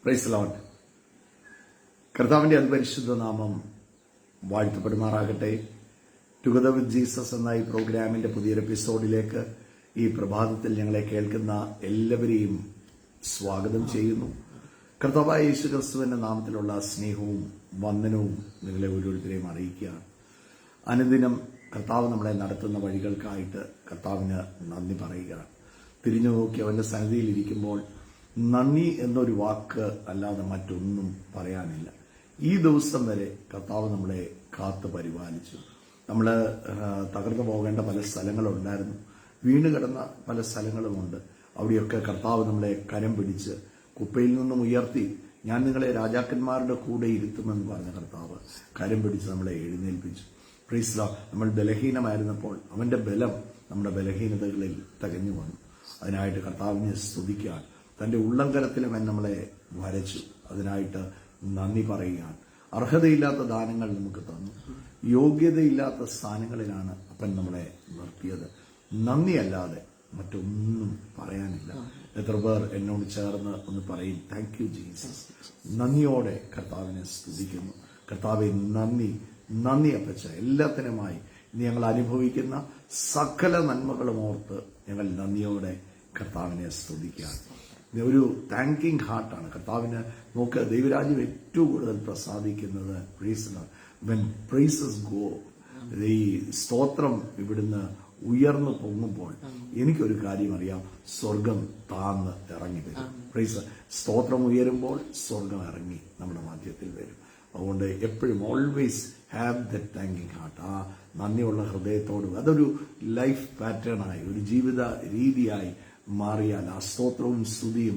Praise Lord. കർത്താവിന്റെ അതിപരിശുദ്ധ നാമം വാഴ്ത്തപ്പെടുമാറാകട്ടെ. ടുഗദർ വിത്ത് ജീസസ് എന്ന ഈ പ്രോഗ്രാമിന്റെ പുതിയൊരു എപ്പിസോഡിലേക്ക് ഈ പ്രഭാതത്തിൽ ഞങ്ങളെ കേൾക്കുന്ന എല്ലാവരെയും സ്വാഗതം ചെയ്യുന്നു. കർത്താവായ യേശു ക്രിസ്തുവിന്റെ നാമത്തിലുള്ള സ്നേഹവും വന്ദനവും നിങ്ങളെ ഓരോരുത്തരെയും അറിയിക്കുകയാണ്. അനുദിനം കർത്താവ് നമ്മളെ നടത്തുന്ന വഴികൾക്കായിട്ട് കർത്താവിന് നന്ദി പറയുകയാണ്. തിരിഞ്ഞു നോക്കി അവന്റെ സന്നിധിയിൽ ഇരിക്കുമ്പോൾ നന്ദി എന്നൊരു വാക്ക് അല്ലാതെ മറ്റൊന്നും പറയാനില്ല. ഈ ദിവസം വരെ കർത്താവ് നമ്മളെ കാത്തു പരിപാലിച്ചു. നമ്മൾ തകർന്നു പോകേണ്ട പല സ്ഥലങ്ങളുണ്ടായിരുന്നു, വീണ് കിടന്ന പല സ്ഥലങ്ങളുമുണ്ട്. അവിടെയൊക്കെ കർത്താവ് നമ്മളെ കരം പിടിച്ച് കുപ്പയിൽ നിന്നും ഉയർത്തി, ഞാൻ നിങ്ങളെ രാജാക്കന്മാരുടെ കൂടെ ഇരുത്തുമെന്ന് പറഞ്ഞ കർത്താവ് കരം പിടിച്ച് നമ്മളെ എഴുന്നേൽപ്പിച്ചു. Praise Lord. നമ്മൾ ബലഹീനമായിരുന്നപ്പോൾ അവന്റെ ബലം നമ്മുടെ ബലഹീനതകളിൽ തികഞ്ഞു വന്നു. അതിനായിട്ട് കർത്താവിനെ സ്തുതിക്കാൻ തന്റെ ഉള്ളംകരത്തിലും നമ്മളെ വരച്ചു. അതിനായിട്ട് നന്ദി പറയുകയാണ്. അർഹതയില്ലാത്ത ദാനങ്ങൾ നമുക്ക് തന്നു, യോഗ്യതയില്ലാത്ത സ്ഥാനങ്ങളിലാണ് അപ്പൻ നമ്മളെ നിർത്തിയത്. നന്ദിയല്ലാതെ മറ്റൊന്നും പറയാനില്ല. എത്ര പേർ എന്നോട് ചേർന്ന് ഒന്ന് പറയും, താങ്ക് യു ജീസസ്. നന്ദിയോടെ കർത്താവിനെ സ്തുതിക്കുന്നു. കർത്താവെ നന്ദി, നന്ദി അപ്പച്ച. എല്ലാത്തിനുമായി ഞങ്ങൾ അനുഭവിക്കുന്ന സകല നന്മകളും ഓർത്ത് ഞങ്ങൾ നന്ദിയോടെ കർത്താവിനെ സ്തുതിക്കുകയാണ്. ഒരു താങ്കിങ് ഹാർട്ടാണ് കർത്താവിന്. നോക്ക്, ദൈവരാജ്യം ഏറ്റവും കൂടുതൽ പ്രസാദിക്കുന്നത് വെൻ പ്രൈസസ് ഗോ. ഈ സ്തോത്രം ഇവിടുന്ന് ഉയർന്നു പൊങ്ങുമ്പോൾ എനിക്കൊരു കാര്യം അറിയാം, സ്വർഗം താന്ന് ഇറങ്ങി വരും. പ്രൈസ്. സ്തോത്രം ഉയരുമ്പോൾ സ്വർഗം ഇറങ്ങി നമ്മുടെ മധ്യത്തിൽ വരും. അതുകൊണ്ട് എപ്പോഴും always have the thanking heart. ആ നന്ദിയുള്ള ഹൃദയത്തോട് അതൊരു ലൈഫ് പാറ്റേണായി, ഒരു ജീവിത രീതിയായി മാറിയാൽ ആ സ്തോത്രവും സ്തുതിയും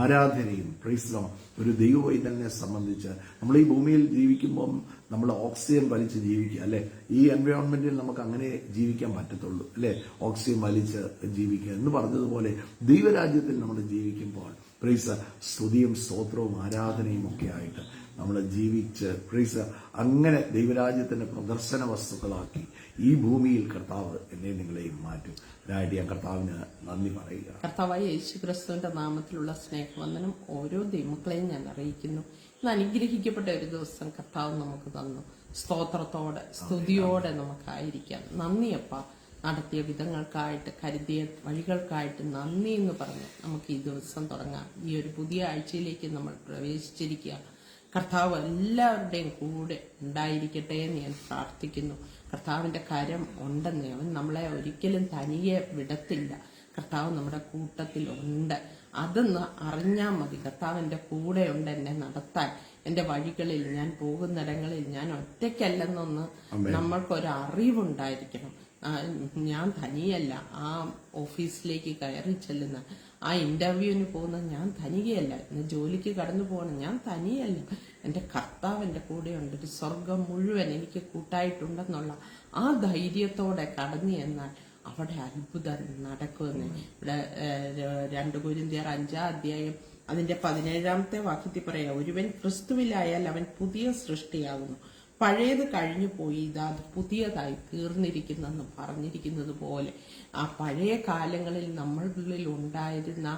ആരാധനയും പ്രൈസ് ലോർഡ് ഒരു ദൈവവൈതലിനെ സംബന്ധിച്ച് നമ്മൾ ഈ ഭൂമിയിൽ ജീവിക്കുമ്പം നമ്മൾ ഓക്സിജൻ വലിച്ച് ജീവിക്കുക അല്ലെ. ഈ എൻവയോൺമെന്റിൽ നമുക്ക് അങ്ങനെ ജീവിക്കാൻ പറ്റത്തുള്ളൂ അല്ലെ, ഓക്സിജൻ വലിച്ച് ജീവിക്കുക എന്ന് പറഞ്ഞതുപോലെ ദൈവരാജ്യത്തിൽ നമ്മൾ ജീവിക്കുമ്പോൾ പ്രൈസ് സ്തുതിയും സ്തോത്രവും ആരാധനയും ഒക്കെ ആയിട്ട് നമ്മൾ ജീവിച്ച് പ്രൈസ് അങ്ങനെ ദൈവരാജ്യത്തിന്റെ പ്രദർശന വസ്തുക്കളാക്കി ഈ ഭൂമിയിൽ കർത്താവ് എന്നെ നിങ്ങളെയും മാറ്റും. അതിനായിട്ട് ഞാൻ കർത്താവിന് നന്ദി പറയുക. കർത്താവായ യേശു ക്രിസ്തുവിന്റെ നാമത്തിലുള്ള സ്നേഹവന്ദനം ഓരോ ദൈവമക്കളെയും ഞാൻ അറിയിക്കുന്നു. ഇന്ന് അനുഗ്രഹിക്കപ്പെട്ട ഒരു ദിവസം കർത്താവ് നമുക്ക് തന്നു. സ്തോത്രത്തോടെ സ്തുതിയോടെ നമുക്കായിരിക്കാം. നന്ദിയപ്പ. നടത്തിയ വിധങ്ങൾക്കായിട്ട്, കരുതിയ വഴികൾക്കായിട്ട് നന്ദി എന്ന് പറഞ്ഞ് നമുക്ക് ഈ ദിവസം തുടങ്ങാം. ഈ ഒരു പുതിയ ആഴ്ചയിലേക്ക് നമ്മൾ പ്രവേശിച്ചിരിക്കുക. കർത്താവ് എല്ലാവരുടെയും കൂടെ ഉണ്ടായിരിക്കട്ടെ എന്ന് ഞാൻ പ്രാർത്ഥിക്കുന്നു. കർത്താവിന്റെ കരം ഉണ്ടെന്ന്, അവൻ നമ്മളെ ഒരിക്കലും തനിയെ വിടത്തില്ല. കർത്താവ് നമ്മുടെ കൂട്ടത്തിലുണ്ട്. അതൊന്ന് അറിഞ്ഞാൽ മതി. കർത്താവ് എൻ്റെ കൂടെ ഉണ്ട് എന്നെ നടത്താൻ. എന്റെ വഴികളിൽ, ഞാൻ പോകുന്നിടങ്ങളിൽ ഞാൻ ഒറ്റയ്ക്കല്ലെന്നൊന്ന് നമ്മൾക്കൊരു അറിവുണ്ടായിരിക്കണം. ഞാൻ തനിയല്ല. ആ ഓഫീസിലേക്ക് കയറി ചെല്ലുന്ന, ആ ഇന്റർവ്യൂവിന് പോകുന്ന ഞാൻ തനിയല്ല. ഇന്ന് ജോലിക്ക് കടന്നു പോകണം, ഞാൻ തനിയല്ല. എന്റെ കർത്താവ് എന്റെ കൂടെയുണ്ട്. ഒരു സ്വർഗം മുഴുവൻ എനിക്ക് കൂട്ടായിട്ടുണ്ടെന്നുള്ള ആ ധൈര്യത്തോടെ കടന്നു എന്നാൽ അവിടെ അത്ഭുതം നടക്കുമെന്ന് ഇവിടെ 2 കൊരിന്ത്യർ 5-ാം അധ്യായം അതിന്റെ 17-ാമത്തെ വാക്യത്തിൽ പറയാം, ഒരുവൻ ക്രിസ്തുവിലായാൽ അവൻ പുതിയ സൃഷ്ടിയാകുന്നു, പഴയത് കഴിഞ്ഞു പോയി, ഇതാ അത് പുതിയതായി തീർന്നിരിക്കുന്നെന്ന് പറഞ്ഞിരിക്കുന്നത് പോലെ ആ പഴയ കാലങ്ങളിൽ നമ്മളിൽ ഉണ്ടായിരുന്ന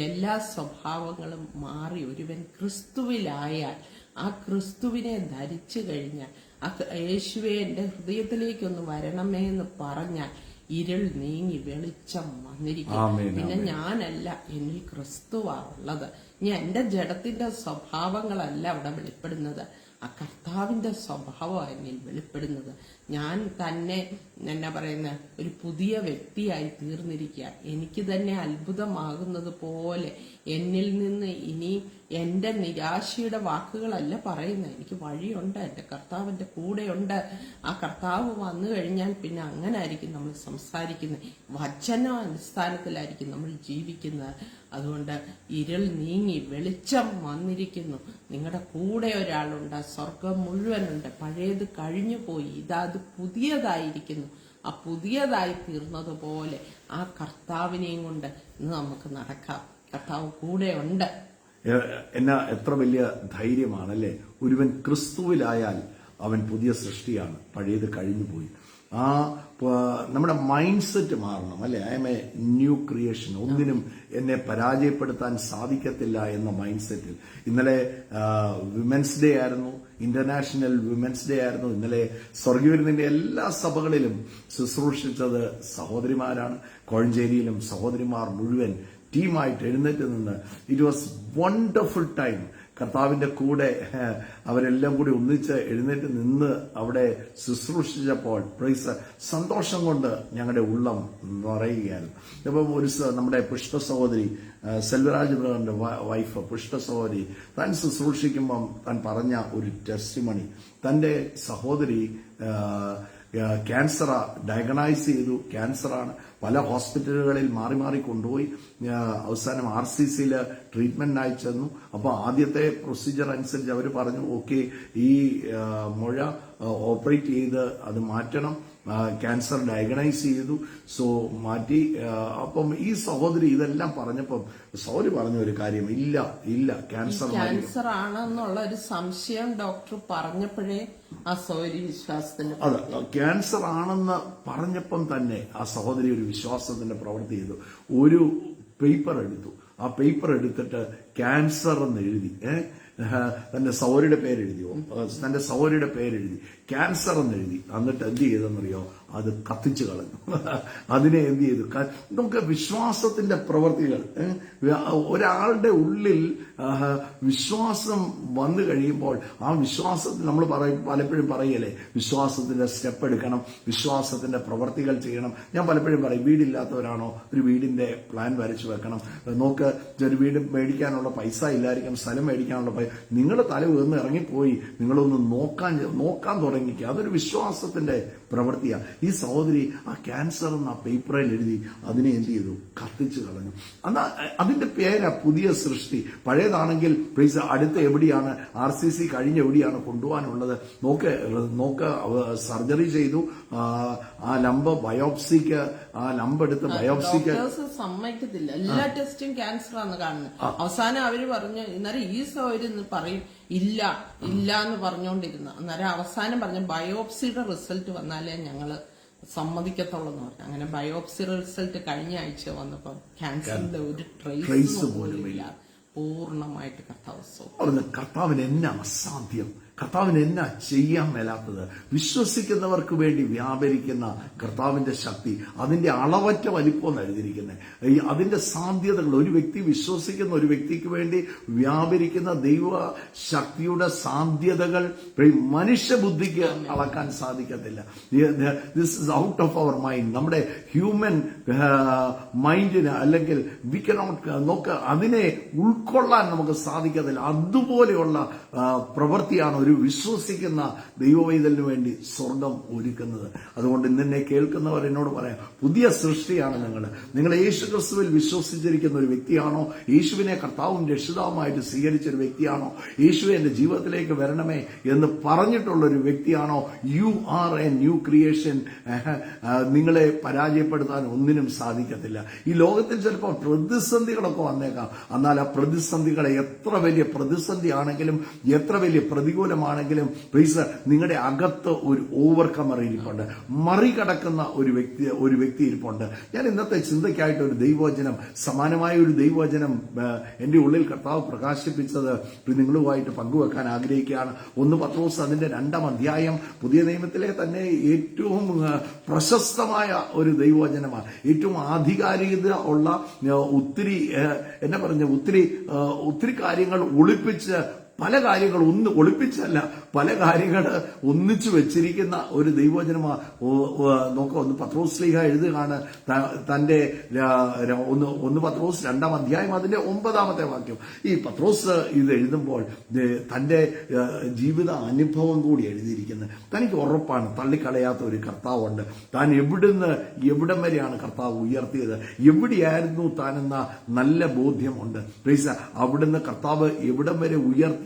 എല്ലാ സ്വഭാവങ്ങളും മാറി ഒരുവൻ ക്രിസ്തുവിലായാൽ, ആ ക്രിസ്തുവിനെ ധരിച്ചു കഴിഞ്ഞാൽ, ആ യേശുവെ എന്റെ ഹൃദയത്തിലേക്കൊന്ന് വരണമേ എന്ന് പറഞ്ഞാൽ ഇരുൾ നീങ്ങി വെളിച്ചം വന്നിരിക്കും. പിന്നെ ഞാനല്ല, എന്നിൽ ക്രിസ്തുവാ ഉള്ളത്. ഇനി എന്റെ ജഡത്തിന്റെ സ്വഭാവങ്ങളല്ല അവിടെ വെളിപ്പെടുന്നത്, ആ കർത്താവിന്റെ സ്വഭാവമാണ് എന്നിൽ വെളിപ്പെടുന്നത്. ഞാൻ തന്നെ എന്നാ പറയുന്ന ഒരു പുതിയ വ്യക്തിയായി തീർന്നിരിക്കുക. എനിക്ക് തന്നെ അത്ഭുതമാകുന്നത് പോലെ എന്നിൽ നിന്ന് ഇനി എന്റെ നിരാശയുടെ വാക്കുകളല്ല പറയുന്നത്. എനിക്ക് വഴിയുണ്ട്, എന്റെ കർത്താവിന്റെ കൂടെയുണ്ട്. ആ കർത്താവ് വന്നു കഴിഞ്ഞാൽ പിന്നെ അങ്ങനെ ആയിരിക്കും നമ്മൾ സംസാരിക്കുന്നത്, വചന അടിസ്ഥാനത്തിലായിരിക്കും നമ്മൾ ജീവിക്കുന്നത്. അതുകൊണ്ട് ഇരുൾ നീങ്ങി വെളിച്ചം വന്നിരിക്കുന്നു. നിങ്ങളുടെ കൂടെ ഒരാളുണ്ട്, സ്വർഗം മുഴുവനുണ്ട്. പഴയത് കഴിഞ്ഞു പോയി, ഇതാ അത് പുതിയതായിരിക്കുന്നു. ആ പുതിയതായി തീർന്നതുപോലെ ആ കർത്താവിനെയും കൊണ്ട് ഇന്ന് നമുക്ക് നടക്കാം. കർത്താവ് കൂടെ ഉണ്ട്. എന്നാ എത്ര വലിയ ധൈര്യമാണല്ലേ. ഒരുവൻ ക്രിസ്തുവിലായാൽ അവൻ പുതിയ സൃഷ്ടിയാണ്, പഴയത് കഴിഞ്ഞു പോയി. നമ്മുടെ മൈൻഡ് സെറ്റ് മാറണം അല്ലെ. I M A new creation, ഒന്നിനും എന്നെ പരാജയപ്പെടുത്താൻ സാധിക്കത്തില്ല എന്ന മൈൻഡ് സെറ്റിൽ. ഇന്നലെ വിമൻസ് ഡേ ആയിരുന്നു, ഇന്റർനാഷണൽ വിമൻസ് ഡേ ആയിരുന്നു. ഇന്നലെ സ്വർഗീയവിരുന്നിന്റെ എല്ലാ സഭകളിലും ശുശ്രൂഷിച്ചത് സഹോദരിമാരാണ്. കോഴഞ്ചേരിയിലും സഹോദരിമാർ മുഴുവൻ ടീമായിട്ട് എഴുന്നേറ്റ് നിന്ന് ഇറ്റ് വാസ് വണ്ടർഫുൾ ടൈം. കർത്താവിന്റെ കൂടെ അവരെല്ലാം കൂടി ഒന്നിച്ച് എഴുന്നേറ്റ് നിന്ന് അവിടെ ശുശ്രൂഷിച്ചപ്പോൾ പ്രൈസ് സന്തോഷം കൊണ്ട് ഞങ്ങളുടെ ഉള്ളം നിറയുകയാണ്. ഇപ്പം നമ്മുടെ പുഷ്പ സഹോദരി സെൽവരാജ് ബ്രദറിന്റെ വൈഫ് പുഷ്പ സഹോദരി താൻ ശുശ്രൂഷിക്കുമ്പം താൻ പറഞ്ഞ ഒരു ടെസ്റ്റിമണി, തന്റെ സഹോദരി ക്യാൻസർ ഡയഗ്നൈസ് ചെയ്തു, ക്യാൻസറാണ്. പല ഹോസ്പിറ്റലുകളിൽ മാറി മാറി കൊണ്ടുപോയി അവസാനം RCCയിൽ ട്രീറ്റ്മെന്റിനായി ചെന്നു. അപ്പോൾ ആദ്യത്തെ പ്രൊസീജിയർ അനുസരിച്ച് അവർ പറഞ്ഞു ഓക്കെ, ഈ മുഴ ഓപ്പറേറ്റ് ചെയ്ത് അത് മാറ്റണം. ക്യാൻസർ ഡയഗ്നൈസ് ചെയ്തു, സോ മാറ്റി. അപ്പം ഈ സഹോദരി ഇതെല്ലാം പറഞ്ഞപ്പം സഹോദരി പറഞ്ഞ ഒരു കാര്യം, ഇല്ല ക്യാൻസർ ആണെന്നുള്ള ഒരു സംശയം ഡോക്ടർ പറഞ്ഞപ്പോഴേ ആ സഹോദരി വിശ്വാസത്തിന്റെ അതെ ക്യാൻസർ ആണെന്ന് പറഞ്ഞപ്പം തന്നെ ആ സഹോദരി ഒരു വിശ്വാസത്തിന്റെ പ്രവൃത്തി ചെയ്തു. ഒരു പേപ്പർ എടുത്തു, ആ പേപ്പർ എടുത്തിട്ട് ക്യാൻസർ എന്ന് എഴുതി, തന്റെ സഹോദരിയുടെ പേരെഴുതിയോ, തന്റെ സഹോദരിയുടെ പേരെഴുതി ക്യാൻസർ എന്ന് എഴുതി. എന്നിട്ട് എന്ത് ചെയ്തെന്നറിയോ, അത് കത്തിച്ചു കളഞ്ഞു. അതിനെ എന്ത് ചെയ്തു? നമുക്ക് വിശ്വാസത്തിന്റെ പ്രവർത്തികൾ, ഒരാളുടെ ഉള്ളിൽ വിശ്വാസം വന്നു കഴിയുമ്പോൾ ആ വിശ്വാസത്തിൽ നമ്മൾ പലപ്പോഴും പറയല്ലേ, വിശ്വാസത്തിന്റെ സ്റ്റെപ്പ് എടുക്കണം, വിശ്വാസത്തിന്റെ പ്രവർത്തികൾ ചെയ്യണം. ഞാൻ പലപ്പോഴും പറയും, വീടില്ലാത്തവരാണോ ഒരു വീടിന്റെ പ്ലാൻ വരച്ചു വെക്കണം. നോക്ക്, ഒരു വീട് മേടിക്കാനുള്ള പൈസ ഇല്ലായിരിക്കും, സ്ഥലം മേടിക്കാനുള്ള പൈസ, നിങ്ങൾ തല ഉയർന്ന് ഇറങ്ങിപ്പോയി നിങ്ങളൊന്ന് നോക്കാൻ തുടങ്ങിക്കുക. അതൊരു വിശ്വാസത്തിന്റെ പ്രവൃത്തിയാണ്. ഈ സഹോദരി ആ ക്യാൻസർ എന്ന പേപ്പറിൽ എഴുതി അതിനെ എന്ത് ചെയ്തു? കത്തിച്ചു കളഞ്ഞു. അതിന്റെ പേരാ പുതിയ സൃഷ്ടി. പഴയതാണെങ്കിൽ പ്ലീസ് അടുത്ത് എവിടെയാണ് RCC കഴിഞ്ഞ് എവിടെയാണ് കൊണ്ടുപോകാനുള്ളത്? നോക്ക് സർജറി ചെയ്തു, ആ ലംബ് ബയോപ്സിക്ക്, ആ ലംബ് എടുത്ത് ബയോപ്സിക്ക് സമ്മതിക്കത്തില്ല. എല്ലാ ടെസ്റ്റും ക്യാൻസർ ആണെന്ന് കാണുന്നത്. അവസാനം അവര് പറഞ്ഞു, ഇന്നലെ ഈ സൗകര്യം പറയും ഇല്ല എന്ന് പറഞ്ഞുകൊണ്ടിരുന്ന, അന്നേരം അവസാനം പറഞ്ഞു ബയോപ്സിയുടെ റിസൾട്ട് വന്നാലേ ഞങ്ങള് സമ്മതിക്കത്തുള്ളൂ എന്ന് പറഞ്ഞു. അങ്ങനെ ബയോപ്സി റിസൾട്ട് കഴിഞ്ഞ ആഴ്ച വന്നപ്പോ ക്യാൻസറിന്റെ ഒരു ട്രേസ് പോലും ഇല്ല. പൂർണ്ണമായിട്ട് കർത്താവിന് എന്നാ അസാധ്യം, കർത്താവിന് എന്നാ ചെയ്യാൻ മേലാത്തത്? വിശ്വസിക്കുന്നവർക്ക് വേണ്ടി വ്യാപരിക്കുന്ന കർത്താവിന്റെ ശക്തി, അതിന്റെ അളവറ്റ വലിപ്പം എഴുതിയിരിക്കുന്നത്. അതിന്റെ സാധ്യതകൾ, ഒരു വ്യക്തി വിശ്വസിക്കുന്ന ഒരു വ്യക്തിക്ക് വേണ്ടി വ്യാപരിക്കുന്ന ദൈവ ശക്തിയുടെ സാധ്യതകൾ മനുഷ്യബുദ്ധിക്ക് അളക്കാൻ സാധിക്കത്തില്ല. This is out of our mind. നമ്മുടെ ഹ്യൂമൻ മൈൻഡിന് അല്ലെങ്കിൽ വി കനോട്ട് അതിനെ ഉൾക്കൊള്ളാൻ നമുക്ക് സാധിക്കത്തില്ല. അതുപോലെയുള്ള പ്രവൃത്തിയാണ് ഒരു വിശ്വസിക്കുന്ന ദൈവവൈതലിന് വേണ്ടി സ്വർഗം ഒരുക്കുന്നത്. അതുകൊണ്ട് ഇന്നെ കേൾക്കുന്നവർ എന്നോട് പറയാം, പുതിയ സൃഷ്ടിയാണ് നിങ്ങൾ യേശുക്രിസ്തുവിൽ വിശ്വസിച്ചിരിക്കുന്ന ഒരു വ്യക്തിയാണോ? യേശുവിനെ കർത്താവും രക്ഷിതാവുമായിട്ട് സ്വീകരിച്ച ഒരു വ്യക്തിയാണോ? യേശുവെ എന്റെ ജീവിതത്തിലേക്ക് വരണമേ എന്ന് പറഞ്ഞിട്ടുള്ള ഒരു വ്യക്തിയാണോ? You are A new creation. നിങ്ങളെ പരാജയപ്പെടുത്താൻ ഒന്നിനും സാധിക്കത്തില്ല. ഈ ലോകത്തിൽ ചിലപ്പോൾ പ്രതിസന്ധികളൊക്കെ വന്നേക്കാം. എന്നാൽ ആ പ്രതിസന്ധികളെ എത്ര വലിയ പ്രതിസന്ധി ആണെങ്കിലും, എത്ര വലിയ പ്രതികൂലമാണെങ്കിലും പ്ലീസ് നിങ്ങളുടെ അകത്ത് ഒരു ഓവർകമർ ഇരിപ്പുണ്ട്, മറികടക്കുന്ന ഒരു വ്യക്തി ഇരിപ്പുണ്ട്. ഞാൻ ഇന്നത്തെ ചിന്തയ്ക്കായിട്ട് ഒരു ദൈവവചനം, സമാനമായ ഒരു ദൈവവചനം എന്റെ ഉള്ളിൽ കർത്താവ് പ്രകാശിപ്പിച്ചത് നിങ്ങളുമായിട്ട് പങ്കുവെക്കാൻ ആഗ്രഹിക്കുകയാണ്. 1 പത്രോസ് അതിന്റെ 2-ാം അധ്യായം, പുതിയ നിയമത്തിലെ തന്നെ ഏറ്റവും പ്രശസ്തമായ ഒരു ദൈവവചനമാണ്. ഏറ്റവും ആധികാരികത ഉള്ള ഒത്തിരി കാര്യങ്ങൾ ഒളിപ്പിച്ച്, പല കാര്യങ്ങൾ ഒളിപ്പിച്ചല്ല, പല കാര്യങ്ങൾ ഒന്നിച്ചു വെച്ചിരിക്കുന്ന ഒരു ദൈവവചനമാണ്. നോക്കാം, 1 പത്രോസ് ശ്ലീഹ എഴുതുകയാണ് തന്റെ 1 പത്രോസ് 2-ാം അധ്യായം അതിന്റെ 9-ാമത്തെ വാക്യം. ഈ പത്രോസ് ഇത് എഴുതുമ്പോൾ തന്റെ ജീവിത അനുഭവം കൂടി എഴുതിയിരിക്കുന്നത്. തനിക്ക് ഉറപ്പാണ് തള്ളിക്കളയാത്ത ഒരു കർത്താവുണ്ട്. താൻ എവിടം വരെയാണ് കർത്താവ് ഉയർത്തിയത്, എവിടെയായിരുന്നു താനെന്ന നല്ല ബോധ്യമുണ്ട്. അവിടുന്ന് കർത്താവ് എവിടം വരെ ഉയർത്തിയെന്ന്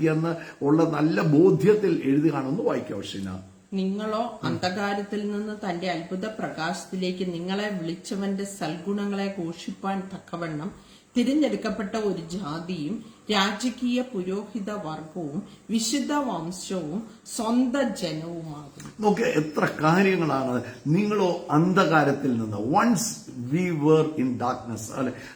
ഉള്ള നല്ല ബോധ്യത്തിൽ എഴുതുകയാണ്. ഒന്ന് വായിക്കാം ഷീന. നിങ്ങളോ അന്ധകാരത്തിൽ നിന്ന് തന്റെ അത്ഭുത പ്രകാശത്തിലേക്ക് നിങ്ങളെ വിളിച്ചവന്റെ സൽഗുണങ്ങളെ ഘോഷിപ്പാൻ തക്കവണ്ണം തിരഞ്ഞെടുക്കപ്പെട്ട ഒരു ജാതിയും രാജകീയ പുരോഹിത വർഗവും വിശുദ്ധ വംശവും സ്വന്തം ജനവുമാകുന്നു. നോക്ക് എത്ര കാര്യങ്ങളാണ്. നിങ്ങളോ അന്ധകാരത്തിൽ നിന്ന്, once we were in darkness,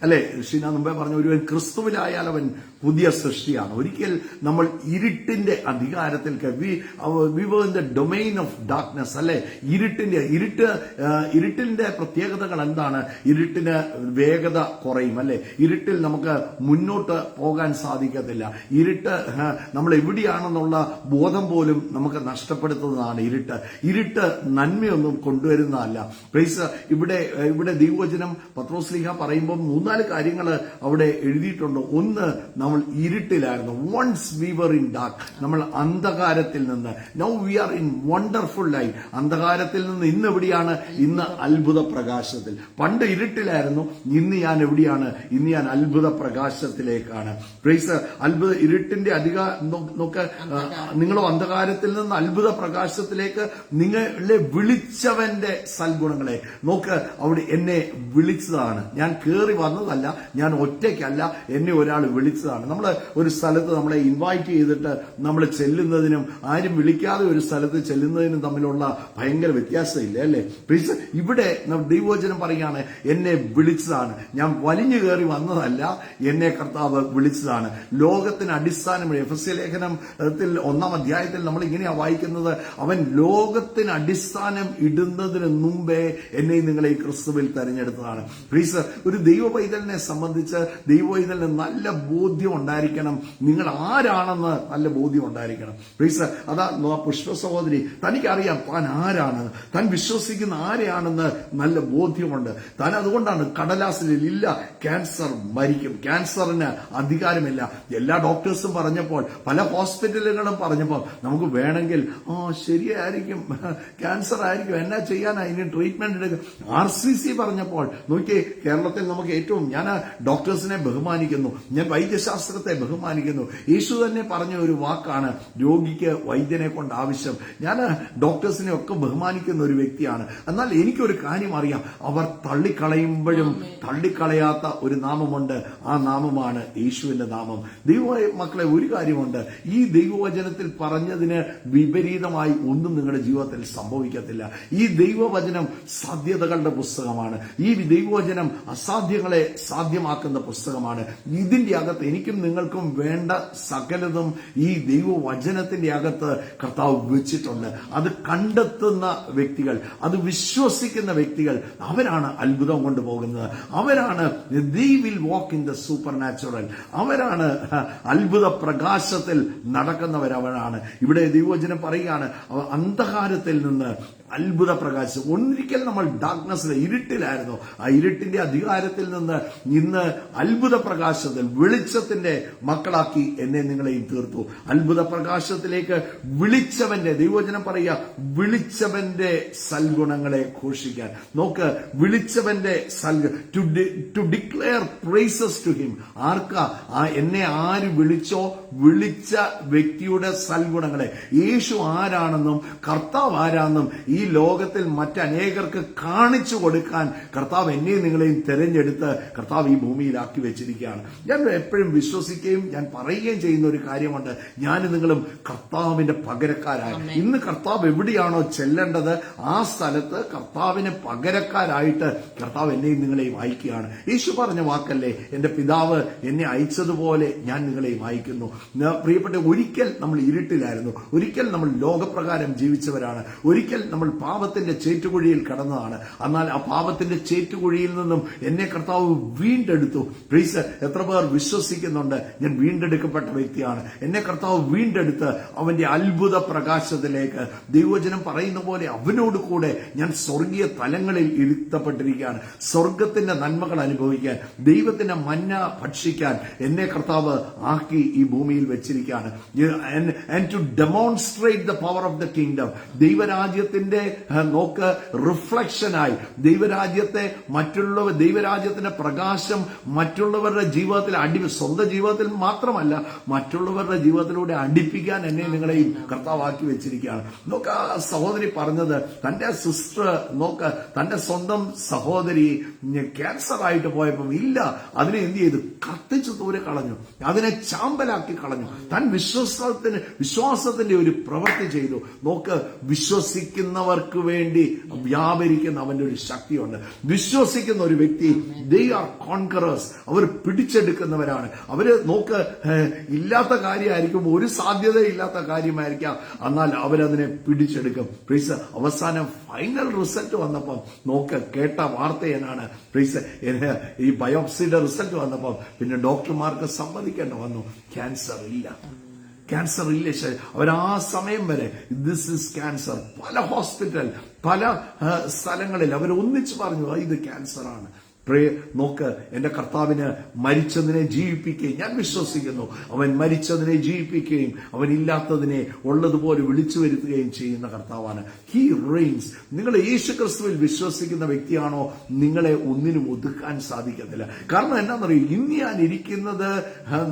അല്ലെ ഷീന മുമ്പേ പറഞ്ഞ, ഒരുവൻ ക്രിസ്തുവിലായാൽ അവൻ പുതിയ സൃഷ്ടിയാണ്. ഒരിക്കൽ നമ്മൾ ഇരുട്ടിന്റെ അധികാരത്തിൽ, V were in the domain of darkness, അല്ലെ ഇരുട്ടിന്റെ പ്രത്യേകതകൾ എന്താണ്? ഇരുട്ടിന് വേഗത കുറയും, അല്ലെ ഇരുട്ടിൽ നമുക്ക് മുന്നോട്ട് പോകാൻ സാധിക്കത്തില്ല. ഇരുട്ട് നമ്മൾ എവിടെയാണെന്നുള്ള ബോധം പോലും നമുക്ക് നഷ്ടപ്പെടുത്തുന്നതാണ് ഇരുട്ട് നന്മയൊന്നും കൊണ്ടുവരുന്നതല്ല. പ്രൈസ് ഇവിടെ ദൈവവചനം പത്രോസ്ലീഹ പറയുമ്പോൾ 3-4 കാര്യങ്ങൾ അവിടെ എഴുതിയിട്ടുണ്ട്. ഒന്ന്, നമ്മൾ ഇരുട്ടിലായിരുന്നു. Once we were in dark, നമ്മൾ അന്ധകാരത്തിൽ നിന്ന്. Now we are in wonderful light. അന്ധകാരത്തിൽ നിന്ന് ഇന്ന് എവിടെയാണ്? ഇന്ന് അത്ഭുത പ്രകാശത്തിൽ. പണ്ട് ഇരുട്ടിലായിരുന്നു, ഇന്ന് ഞാൻ എവിടെയാണ്? ഇന്ന് ഞാൻ അത്ഭുത പ്രകാശത്തിലേക്കാണ്. പ്രൈസ് ഇരുട്ടിന്റെ നോക്ക്, നിങ്ങളോ അന്ധകാരത്തിൽ നിന്ന് അത്ഭുത പ്രകാശത്തിലേക്ക് നിങ്ങളെ വിളിച്ചവന്റെ സൽഗുണങ്ങളെ നോക്ക്. അവിടെ എന്നെ വിളിച്ചതാണ്, ഞാൻ കയറി വന്നതല്ല, ഞാൻ ഒറ്റയ്ക്കല്ല, എന്നെ ഒരാൾ വിളിച്ചതാണ്. നമ്മൾ ഒരു സ്ഥലത്ത് നമ്മളെ ഇൻവൈറ്റ് ചെയ്തിട്ട് നമ്മൾ ചെല്ലുന്നതിനും ആരും വിളിക്കാതെ ഒരു സ്ഥലത്ത് ചെല്ലുന്നതിനും തമ്മിലുള്ള ഭയങ്കര വ്യത്യാസമില്ല, അല്ലേ? പ്ലീസ്, ഇവിടെ ദൈവവചനം പറയുകയാണ്, എന്നെ വിളിച്ചതാണ്, ഞാൻ വലിഞ്ഞു കയറി വന്നതല്ല, എന്നെ കർത്താവ് വിളിച്ചതാണ്. ലോകത്തിന് അടിസ്ഥാനം, എഫെസ്യ ലേഖനത്തിൽ 1-ാം അധ്യായത്തിൽ നമ്മൾ ഇങ്ങനെയാ വായിക്കുന്നത്, അവൻ ലോകത്തിന് അടിസ്ഥാനം ഇടുന്നതിന് മുമ്പേ എന്നെ നിങ്ങളെ ക്രിസ്തുവിൽ തെരഞ്ഞെടുത്തതാണ്. പ്ലീസ്, ഒരു ദൈവ പൈതലിനെ സംബന്ധിച്ച് ദൈവ പൈതലിന് നല്ല ബോധ്യം ഉണ്ടായിരിക്കണം, നിങ്ങൾ ആരാണെന്ന് നല്ല ബോധ്യം ഉണ്ടായിരിക്കണം. പ്ലീസ്, അതാ പുഷ്പ സഹോദരി, തനിക്കറിയാം താൻ ആരാണ്, താൻ വിശ്വസിക്കുന്ന ആരെയാണെന്ന് നല്ല ബോധ്യമുണ്ട്. താൻ അതുകൊണ്ടാണ് കടലാസിൽ ഇല്ല ക്യാൻസർ മരിക്കും, ക്യാൻസറിന് അധികാരമില്ല. എല്ലാ ഡോക്ടേഴ്സും പറഞ്ഞപ്പോൾ, പല ഹോസ്പിറ്റലുകളും പറഞ്ഞപ്പോൾ നമുക്ക് വേണമെങ്കിൽ ശരിയായിരിക്കും, ക്യാൻസർ ആയിരിക്കും, എന്നാ ചെയ്യാനാ, ഇനി ട്രീറ്റ്മെന്റ് എടുക്കും. RCC പറഞ്ഞപ്പോൾ നോക്കിയേ, കേരളത്തിൽ നമുക്ക് ഏറ്റവും, ഞാൻ ഡോക്ടേഴ്സിനെ ബഹുമാനിക്കുന്നു, ഞാൻ വൈദ്യശാസ്ത്രത്തെ ബഹുമാനിക്കുന്നു. യേശു തന്നെ പറഞ്ഞ ഒരു വാക്കാണ്, രോഗിക്ക് വൈദ്യനെ കൊണ്ട് ആവശ്യം. ഞാൻ ഡോക്ടേഴ്സിനെ ഒക്കെ ബഹുമാനിക്കുന്ന ഒരു വ്യക്തിയാണ്. എന്നാൽ എനിക്കൊരു കാര്യം അറിയാം, അവർ തള്ളിക്കളയുമ്പോഴും തള്ളിക്കളയാത്ത ഒരു നാമമുണ്ട്, ആ നാമമാണ് യേശുവിന്റെ നാമം. ദൈവ മക്കളെ, ഒരു കാര്യമുണ്ട്, ഈ ദൈവവചനത്തിൽ പറഞ്ഞതിന് വിപരീതമായി ഒന്നും നിങ്ങളുടെ ജീവിതത്തിൽ സംഭവിക്കത്തില്ല. ഈ ദൈവവചനം സാധ്യതകളുടെ പുസ്തകമാണ്. ഈ ദൈവവചനം അസാധ്യങ്ങളെ സാധ്യമാക്കുന്ന പുസ്തകമാണ്. ഇതിന്റെ അകത്ത് എനിക്കും നിങ്ങൾക്കും വേണ്ട സകലതും ഈ ദൈവവചനത്തിന്റെ അകത്ത് കർത്താവ് വെച്ചിട്ടുണ്ട്. അത് കണ്ടെത്തുന്ന വ്യക്തികൾ, അത് വിശ്വസിക്കുന്ന വ്യക്തികൾ, അവരാണ് അത്ഭുതം കൊണ്ടുപോകുന്നത്. അവരാണ് they will walk in the supernatural. അവരാണ് അത്ഭുത പ്രകാശത്തിൽ നടക്കുന്നവരവരാണ്. ഇവിടെ ദൈവവചനം പറയുകയാണ്, അന്ധകാരത്തിൽ നിന്ന് അത്ഭുത പ്രകാശം. ഒരിക്കൽ നമ്മൾ ഡാർക്ക്നെസ്സിൽ, ഇരുട്ടിലായിരുന്നു, ആ ഇരുട്ടിന്റെ അധികാരത്തിൽ നിന്ന് ഇന്ന് അത്ഭുത പ്രകാശത്തിൽ, വെളിച്ചത്തിന്റെ മക്കളാക്കി എന്നെ നിങ്ങളെയും തീർത്തു. അത്ഭുത പ്രകാശത്തിലേക്ക് വിളിച്ചവന്റെ, ദൈവവചനം പറയുക, വിളിച്ചവന്റെ സൽഗുണങ്ങളെ ഘോഷിക്കാൻ. നോക്ക്, വിളിച്ചവന്റെ to declare praises to him. ആർക്കാ? എന്നെ ആര് വിളിച്ചോ വിളിച്ച വ്യക്തിയുടെ സൽഗുണങ്ങളെ. യേശു ആരാണെന്നും കർത്താവ് ആരാണെന്നും ഈ ലോകത്തിൽ മറ്റനേകർക്ക് കാണിച്ചു കൊടുക്കാൻ കർത്താവ് എന്നെയും നിങ്ങളെയും തെരഞ്ഞെടുത്ത് കർത്താവ് ഈ ഭൂമിയിലാക്കി വെച്ചിരിക്കുകയാണ്. ഞാൻ എപ്പോഴും വിശ്വസിക്കുകയും ഞാൻ പറയുകയും ചെയ്യുന്ന ഒരു കാര്യമുണ്ട്, ഞാൻ നിങ്ങളും കർത്താവിന്റെ പകരക്കാരായി. ഇന്ന് കർത്താവ് എവിടെയാണോ ചെല്ലേണ്ടത് ആ സ്ഥലത്ത് കർത്താവിന് പകരക്കാരായിട്ട് കർത്താവ് എന്നെയും നിങ്ങളെയും അയക്കുകയാണ്. യേശു പറഞ്ഞ വാക്കല്ലേ, എന്റെ പിതാവ് എന്നെ അയച്ചതുപോലെ ഞാൻ നിങ്ങളെയും അയക്കുന്നു. പ്രിയപ്പെട്ട, ഒരിക്കൽ നമ്മൾ ഇരുട്ടിലായിരുന്നു, ഒരിക്കൽ നമ്മൾ ലോകപ്രകാരം ജീവിച്ചവരാണ്, ഒരിക്കൽ നമ്മൾ പാപത്തിന്റെ ചേറ്റുകുഴിയിൽ കടന്നതാണ്. എന്നാൽ ആ പാപത്തിന്റെ ചേറ്റുകുഴിയിൽ നിന്നും എന്നെ കർത്താവ് വീണ്ടെടുത്തു. പ്ലീസ്, എത്ര പേർ വിശ്വസിക്കുന്നുണ്ട് ഞാൻ വീണ്ടെടുക്കപ്പെട്ട വ്യക്തിയാണ്? എന്നെ കർത്താവ് വീണ്ടെടുത്ത് അവന്റെ അത്ഭുത പ്രകാശത്തിലേക്ക്, ദൈവവചനം പറയുന്ന പോലെ അവനോട് കൂടെ ഞാൻ സ്വർഗീയ തലങ്ങളിൽ ഇരുത്തപ്പെട്ടിരിക്കുകയാണ്. സ്വർഗത്തിന്റെ നന്മകൾ അനുഭവിക്കാൻ, ദൈവത്തിന്റെ മന്ന ഭക്ഷിക്കാൻ എന്നെ കർത്താവ് ആക്കി ഈ ഭൂമിയിൽ വെച്ചിരിക്കുകയാണ്. And to demonstrate the power of the kingdom, ദൈവരാജ്യത്തിന്റെ നോക്ക് റിഫ്ലക്ഷനായി, ദൈവരാജ്യത്തിന്റെ പ്രകാശം മറ്റുള്ളവരുടെ ജീവിതത്തിൽ സ്വന്തം സ്വന്തം ജീവിതത്തിൽ മാത്രമല്ല മറ്റുള്ളവരുടെ ജീവിതത്തിലൂടെ അടുപ്പിക്കാൻ എന്നെ നിങ്ങളെയും കർത്താവാക്കി വെച്ചിരിക്കുകയാണ്. നോക്ക്, ആ സഹോദരി പറഞ്ഞത് തന്റെ സിസ്റ്റർ, നോക്ക്, തന്റെ സ്വന്തം സഹോദരി ക്യാൻസർ ആയിട്ട് പോയപ്പോൾ ഇല്ല, അതിനെ എന്ത് ചെയ്തു? കത്തിച്ചു ദൂരെ കളഞ്ഞു, അതിനെ ചാമ്പലാക്കി കളഞ്ഞു. താൻ വിശ്വാസത്തിന്റെ ഒരു പ്രവൃത്തി ചെയ്തു. നോക്ക്, വിശ്വസിക്കുന്നവർക്ക് വേണ്ടി വ്യാപരിക്കുന്ന അവന്റെ ഒരു ശക്തിയുണ്ട്. വിശ്വസിക്കുന്ന ഒരു വ്യക്തി, ദേ ആർ കോൺകറേഴ്സ്, അവർ പിടിച്ചെടുക്കുന്നവരാണ്. അവര് നോക്ക്, ഇല്ലാത്ത കാര്യമായിരിക്കും, ഒരു സാധ്യതയില്ലാത്ത കാര്യമായിരിക്കാം, എന്നാൽ അവരതിനെ പിടിച്ചെടുക്കും. പ്രീസ്, അവസാനം ഫൈനൽ റിസൾട്ട് വന്നപ്പം നോക്ക്, കേട്ട വാർത്ത എന്നാണ് പ്രീസ്, ഈ ബയോപ്സിയുടെ റിസൾട്ട് വന്നപ്പം പിന്നെ ഡോക്ടർമാർക്ക് സമ്മതിക്കേണ്ടി വന്നു, ക്യാൻസർ ഇല്ല, ക്യാൻസർ ഇല്ല. അവർ ആ സമയം വരെ ദിസ് ഇസ് ക്യാൻസർ, പല ഹോസ്പിറ്റൽ, പല സ്ഥലങ്ങളിൽ അവർ ഒന്നിച്ച് പറഞ്ഞു ഇത് ക്യാൻസർ ആണ്. നോക്ക്, എന്റെ കർത്താവിന് മരിച്ചതിനെ ജീവിപ്പിക്കുകയും, ഞാൻ വിശ്വസിക്കുന്നു അവൻ മരിച്ചതിനെ ജീവിപ്പിക്കുകയും അവൻ ഇല്ലാത്തതിനെ ഉള്ളതുപോലെ വിളിച്ചു വരുത്തുകയും ചെയ്യുന്ന കർത്താവാണ്. He reigns. നിങ്ങൾ യേശുക്രിസ്തുവിൽ വിശ്വസിക്കുന്ന വ്യക്തിയാണോ, നിങ്ങളെ ഒന്നിനും ഒതുക്കാൻ സാധിക്കത്തില്ല. കാരണം എന്താണെന്നറിയോ, ഇന്ന് ഞാൻ ഇരിക്കുന്നത്